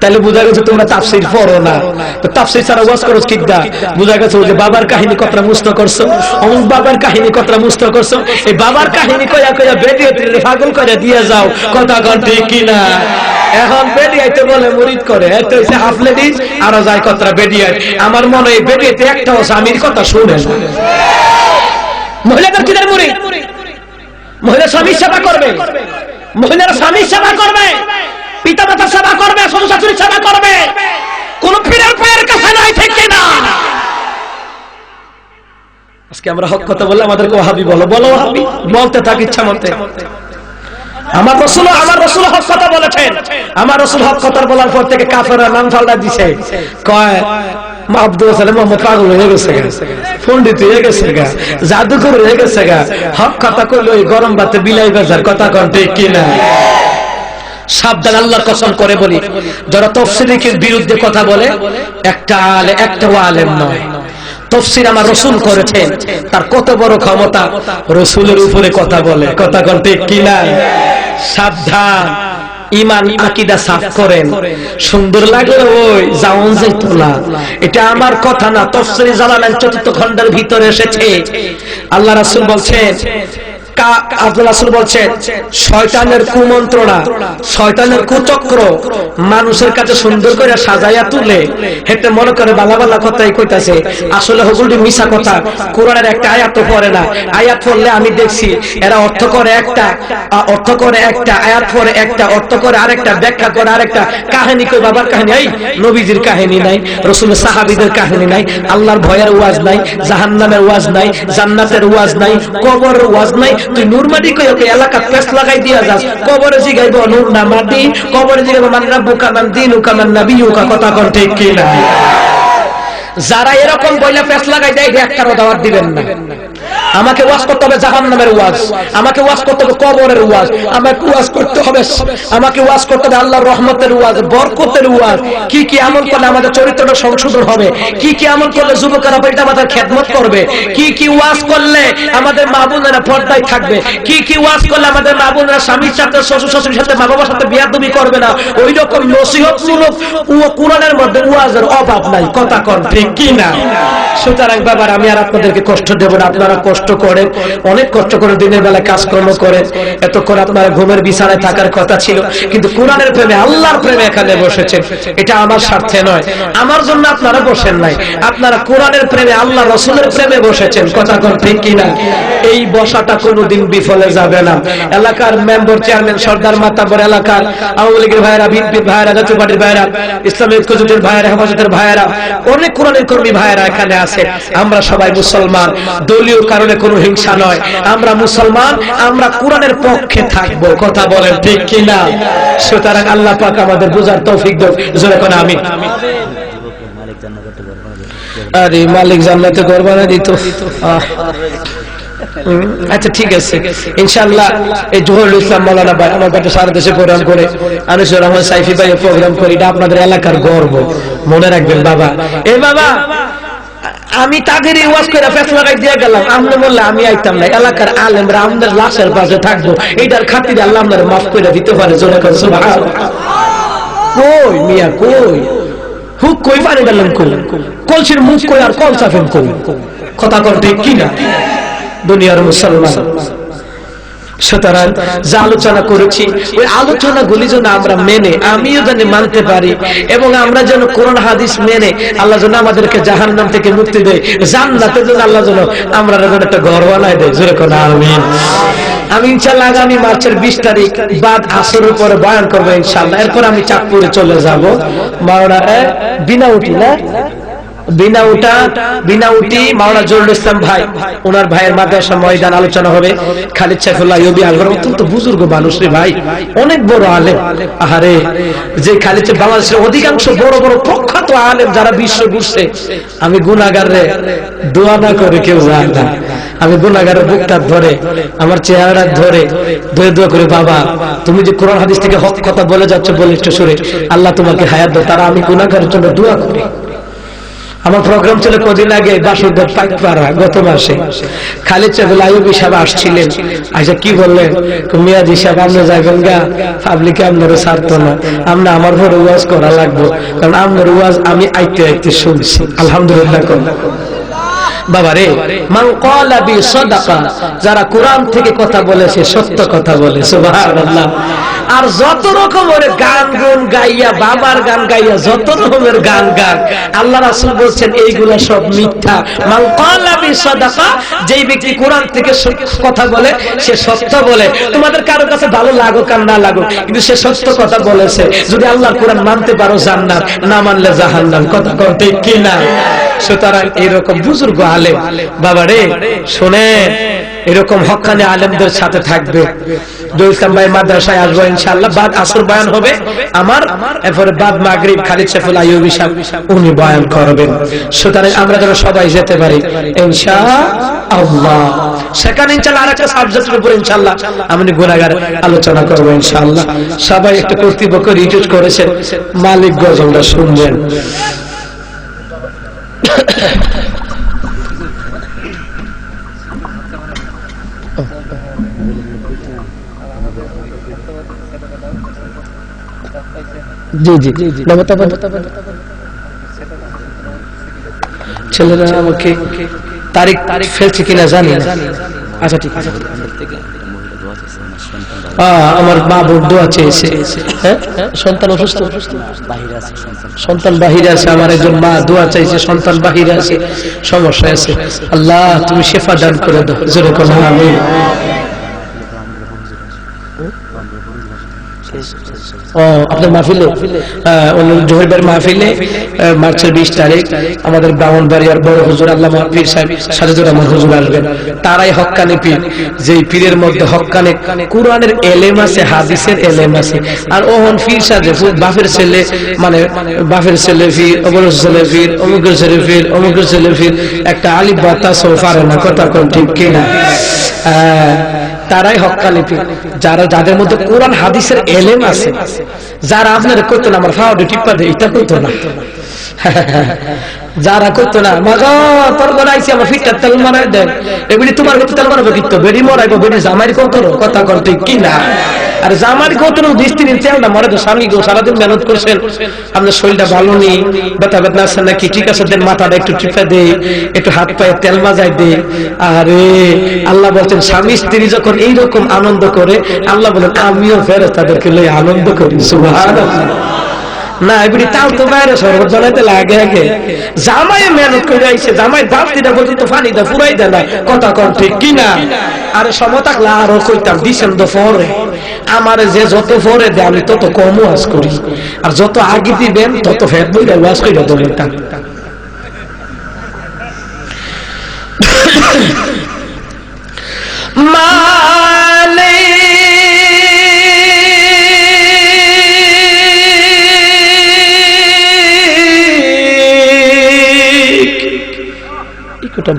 S4: তাহলে বোঝা গেছে তোমরা তাফসীর পড়ো না। তো তাফসীর ছাড়া ওয়াজ করো কিডা? বোঝা গেছে যে বাবার কাহিনী কতটা মুস্ত করছো, অমুক বাবার কাহিনী কতটা মুস্ত করছো। এই বাবার কাহিনী কইয়া কইয়া বেদিয়াতে পাগল করে দিয়ে যাও, কথা কন ঠিক কিনা? এখন বেদিয়াইতে বলে মুরিদ করে, এত হইছে হাফ লেডিস, আরো যায় কতটা বেদিয়ায়। আমার মনে হয় বেদিয়াতে একটাও স্বামীর কথা শুনে না। মহিলাদের কিদের মুরিদ? মহিলা স্বামীর সেবা করবে, মহিলারা স্বামীর সেবা করবে, পিতা মাতার সেবা করবে, শ্বশুর শাশুড়ির সেবা করবে, কোন পীরের পায়ের কাছে নাই, ঠিক কিনা? আজকে আমরা হক কথা বললে আমাদেরকে ওয়াহাবি বলো, বলো ওয়াহাবি, বলতে থাক ইচ্ছা মতে। আমার রাসূল হক কথা বলেছেন। আমার রাসূল হক কথা বলার পর থেকে কাফেররা নাম ফালটা দিছে, কয় আব্দুল সালাম মোহাম্মদ পাগল হয়ে গেছে, পণ্ডিত হয়ে গেছে, জাদুকর হয়ে গেছে। হক কথা কইলো ওই গরম ভাতে বিলাই বাজার, কথা কন ঠিক কিনা? সাবধান, আল্লাহর কসম করে বলি, যারা তাফসীরের বিরুদ্ধে কথা বলে একটা আলেম নয়। তাফসীর আমার রাসূল করেছেন, তার কত বড় ক্ষমতা, রাসূলের উপরে কথা বলে, কথা কন ঠিক কিনা? সাবধান, ইমান আকীদা সাফ করেন। সুন্দর লাগলে ওই জাউন যাইতো না, এটা আমার কথা না, তাফসীরে জালালাইন ৪র্থ খণ্ডের ভিতরে এসেছে। আল্লাহ রাসূল বলছেন, আল্লাহ রাসূল বলছেন, শয়তানের কুমন্ত্রণা, শয়তানের কুচক্র মানুষের কাছে সুন্দর করে সাজাইয়া তুলে, হেতে মনে করে বালা বালা কথাই কইতাছে, আসলে হগুলটি মিছা কথা। কোরআনের একটা আয়াত পড়ে না, আয়াত পড়লে আমি দেখছি এরা অর্থ করে একটা, আয়াত পড়ে একটা, অর্থ করে আরেকটা, ব্যাখ্যা করে আরেকটা। কাহিনী কই বাবার কাহিনী, এই নবীজির কাহিনী নাই, রাসূলের সাহাবীদের কাহিনী নাই, আল্লাহর ভয়ের ওয়াজ নাই, জাহান্নামের ওয়াজ নাই, জান্নাতের ওয়াজ নাই, কবরের ওয়াজ নাই। তুই নূর মাটি কই ওকে এলাকা পেছ লাগাই দিয়া যাস, কবরে জিগাইব নূর না মাটি, কবরে জিগাইব মান রাব্বুকা মান দীনুকা মান নাবিয়ুকা, কথা কন ঠিক কিনা? যারা এরকম বইলা পেছ লাগাই দেয়, একটারও দাওয়াত দিবেন না। আমাকে ওয়াজ করতে হবে জাহান্নামের ওয়াজ, আমাকে ওয়াজ করতে হবে কবরের ওয়াজ, আমাকে ওয়াজ করতে হবে আল্লাহর রহমতের ওয়াজ, বরকতের ওয়াজ। কি কি আমল করলে আমাদের চরিত্রটা সংশোধন হবে, কি কি আমল করলে যুবকেরা পিতা মাতার খেদমত করবে, কি কি ওয়াজ করলে আমাদের মা বোনেরা পর্দায় থাকবে, কি কি ওয়াজ করলে আমাদের মা বোনেরা স্বামীর সাথে, শ্বশুর শাশুড়ির সাথে, মা বাবার সাথে বিয়াদবি করবে না। ওই রকম নসিহতমূলক কোরআনের মধ্যে ওয়াজের অভাব নাই, কথা কন ঠিক কিনা? সুতরাং বাবার, আমি আর আপনাদেরকে কষ্ট দেব না। আপনারা কষ্ট করেন, অনেক কষ্ট করে দিনের বেলা কাজকর্ম করেন, এতক্ষণ আপনারা ঘুমের বিছানায় থাকার কথা ছিল, কিন্তু কোরআনের প্রেমে, আল্লাহর প্রেমে এখানে বসেছেন। এটা আমার স্বার্থে নয়, আমার জন্য আপনারা বসেন নাই, আপনারা কোরআনের প্রেমে, আল্লাহ রাসূলের প্রেমে বসেছেন, কথা কোন ঠিক কিনা? এই বসাটা কোনোদিন বিফলে যাবে না। এলাকার মেম্বার, চেয়ারম্যান, সর্দার, মাতাব্বর, এলাকার আওয়ামী লীগের ভাইয়েরা, বিএনপির ভাইয়েরা, জাতীয় পার্টির ভাইয়েরা, ইসলামী ঐক্যজোটের ভাইয়েরা, হেফাজতের ভাইয়েরা, অনেক কোরআনের কর্মী ভাইয়েরা এখানে আছে। আমরা সবাই মুসলমান, দলীয় কারণে কোনো হিংসা নয়, আমরা মুসলমান, আমরা কোরআনের পক্ষে থাকবো, কথা বলেন ঠিক কিনা? সুতরাং আল্লাহ পাক আমাদের বুঝার তৌফিক দেন, জোরে কোন আমিন। আরে মালিক জান্নাতে ঘর বানায় দিত। আচ্ছা ঠিক আছে, ইনশাআল্লাহ এই জহুরুল ইসলাম মাওলানা ভাই আমার কাছে সারা দেশে প্রোগ্রাম করে, আনিসুর রহমান সাইফি ভাই প্রোগ্রাম করে, এটা আপনাদের এলাকার গর্ব, মনে রাখবেন বাবা। এই বাবা, আমি তাদের ওয়াজ করে ফেস লাগাই দিয়ে গেলাম, আপনি বললে আমি আইতাম না, এলাকার আলেমরা আমাদের লাশের পাশে থাকবো, এইটার খাতিরে আল্লাহ আপনারা মাফ করে দিতে পারে, জোরে করে সুবহানাল্লাহ। কই মিয়া কই হুক কই পানি গেলেন, কই কলসির মুখ কই আর কল চাফেন কই, কথা কর ঠিক কিনা? দুনিয়ার মুসলমান সুতরাং যা আলোচনা করেছি ওই আলোচনাগুলি যেন আমরা মেনে আমিও যেন মানতে পারি এবং আমরা যেন কোরআন হাদিস মেনে আল্লাহ যেন আমাদেরকে জাহান্নাম থেকে মুক্তি দেয়, জান্নাতে যেন আল্লাহ যেন আমরা একটা ঘর বানায় দেয়। জোরে কোন আমিন। আমি ইনশাআল্লাহ আগামী মার্চের 20 তারিখ বাদ আসরের পরে বয়ান করবো ইনশাআল্লাহ। এরপর আমি চাঁদপুরে চলে যাব। মাওলানা বিনাউটি না বিনাউটি মাওলানা জহুরুল ইসলাম ভাই, ওনার ভাইয়ের মাদ্রাসা ময়দান আলোচনা হবে। খালিদ সাইফুল্লাহ ইউবি আসবেন, অত্যন্ত বুজুর্গ মানুষ রে ভাই, অনেক বড় আলেম। আহারে যে খালিদ বাংলাদেশের অধিকাংশ বড় বড় প্রখ্যাত আলেম যারা বিশ্ব ঘুরছে, আমি গুনাহগার রে দোয়া না করে কেউ যায় না। আমি গুনাহগারের বুকটা ধরে আমার চেহারা ধরে দোয়া করে, বাবা তুমি যে কোরআন হাদিস থেকে হক কথা বলে যাচ্ছ বলিষ্ঠ সুরে, আল্লাহ তোমাকে হায়াত দাও। তারা আমি গুনাহগারের জন্য দোয়া করি। আমার প্রোগ্রাম ছিল কদিন আগে বাসুদেব পাইকপাড়া, গত মাসে খালিদ সাইফুল্লাহ আইয়ুবী সাহেব আসছিলেন। আচ্ছা কি বললেন, মিয়াজি সাহেব আপনি যাবেন গা, পাবলিকে আপনারও ছাড়তো না, আমরা আমার ঘরে ওয়াজ করা লাগবো, কারণ আপনার ওয়াজ আমি আইতে আইতে শুনছি। আলহামদুলিল্লাহ। বাবা রে, মান ক্বালা বি সাদাকা, যারা কোরআন থেকে কথা বলেছে সত্য কথা বলে, সুবহানাল্লাহ। আর যত রকমের গান গুন গাইয়া, বাবার গান গাইয়া যত রকমের গান গান, আল্লাহ রাসূল বলছেন এইগুলা সব মিথ্যা। মান ক্বালা বি সাদাকা, যেই ব্যক্তি কোরআন থেকে কথা বলে সে সত্য বলে। তোমাদের কারো কাছে ভালো লাগুক আর না লাগুক, কিন্তু সে সত্য কথা বলেছে। যদি আল্লাহর কোরআন মানতে পারো জান্নাত, না মানলে জাহান্নাম। কথা বলতে কি না? সুতরাং এইরকম বুজুর্গ আলেম বাবা রে শোনেন, এরকম হক্কানি আলেমদের সাথে থাকবে। ইসলাম ভাই মাদ্রাসায় আসবো ইনশাআল্লাহ, বাদ আসর বয়ান হবে আমার, এরপরে বাদ মাগরিব খালিদ সাইফুল্লাহ আইয়ুবী সাহেব উনি বয়ান করবেন। সুতরাং আমরা যেন সবাই যেতে পারি ইনশাআল্লাহ। সেখানে ইনশাআল্লাহ আরেকটা সাবজেক্টের উপর ইনশাআল্লাহ আমি গুনাহগার আলোচনা করবো ইনশাআল্লাহ। সবাই একটু কর্তৃপক্ষ রিটুইট করেছেন, মালিক গজলটা শুনবেন। জি জি ছেলেরা আমাকে তারিখ ফেলছে কিনা জানি না। আচ্ছা ঠিক আছে, আমার মা বোন দোয়া চেয়েছে। সন্তান অসুস্থ, সন্তান বাহিরে আছে। আমার একজন মা দোয়া চাইছে, সন্তান বাহিরে আছে, সমস্যা আছে। আল্লাহ তুমি শেফা দান করে দাও। জোরে কোন আমিন। আপনার মাহফিলে জহির মাহফিলে মার্চের 20 তারিখ আমাদের ব্রাহ্মণবাড়িয়ার বড় হুজুর আল্লামা পীর সাহেব সাজেদুর রহমান হুজুর আসবেন। তারাই হক্কানি পীর, যেই পীরের মধ্যে হক্কানি কুরআনের এলেম আছে, হাদিসের এলেম আছে। আর ওহন পীর সাজে বাপের ছেলে, মানে বাপের ছেলে পীর, অমুকের ছেলে পীর, অমুকের ছেলে পীর, অমুকের ছেলে পীর, একটা আলিফ বা তাসও পারে না। কথা কোন ঠিক কিনা? তারাই হক্কানি পীর, যারা যাদের মধ্যে কোরআন হাদিসের এলেম আছে। যারা আপনার করতো না, আমার ফাওয়ারে টিপ্পা দেয়, এটা করতো না। যারা করতো না, মাগো তোর ঘরে আইছি আমার ফিটটা তেল মারাই দেন, এগুলি তোমার কাছে তেল মারাবো কিন্তু বেড়ি মরাইবো, বেড়ি জামাই কত কথা করতে কি না। আর জামাই কত 20 দিন তেল না মরে তো স্বামী গো সারাদিন মেহনত করছেন, আপনার শরীরটা ভালো নেই, ব্যথা বেদনা আছে নাকি, ঠিক আছে দেন, মাথাটা একটু টিপে দে, একটু হাত পায়ে তেল মাজাই দে। আরে আল্লাহ বলছেন স্বামী স্ত্রী যখন এইরকম আনন্দ করে, আল্লাহ বলেন আমিও ফেরেশতাদেরকে লই আনন্দ করি। সুবহানাল্লাহ। না এগুলি তাও তো বাইরে শরবত বানাইতে লাগে আগে, জামাই মেহনত করে আইছে, জামাই বাপ দিটা পর্যন্ত পানি দা ফুরাই দেয় না। কথা কন ঠিক কিনা? আরে সময় থাকলে আরো কইতাম, দিছেন তো পরে আমার যে যত পরে দেয় আমি তত কম ওয়াজ করি, আর যত আগে দিবেন তত ফেট বইটা ওয়াজ করে দেবেন।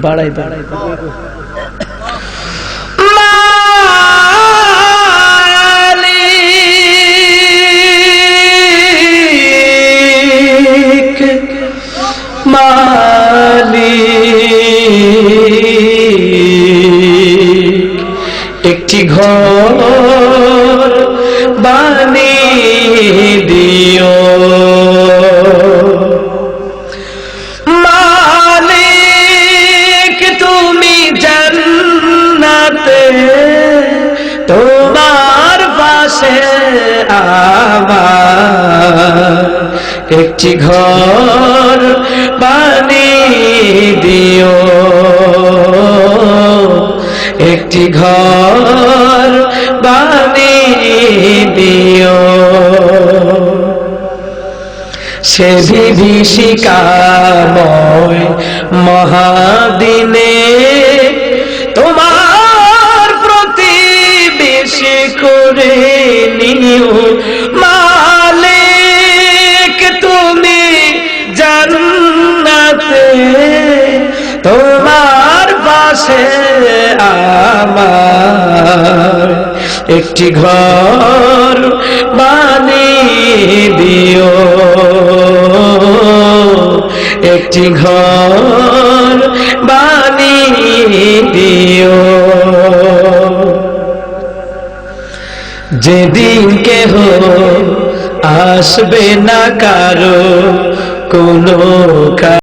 S4: বাড়াই বাড়াই একটি ঘর বানিয়ে দিও, একটি ঘর বানিয়ে দিও, একটি ঘর বানিয়ে দিও। সে বিভীষিকাময় মহাদিনে তোমার প্রতিবেশী করে নিও মালিক তুমি জান্নাতে, তোমার পাশে আমার একটি ঘর বানিয়ে দিও, একটি ঘর বানিয়ে দিও। যেদিন কেহ আসবে না কারো কোনো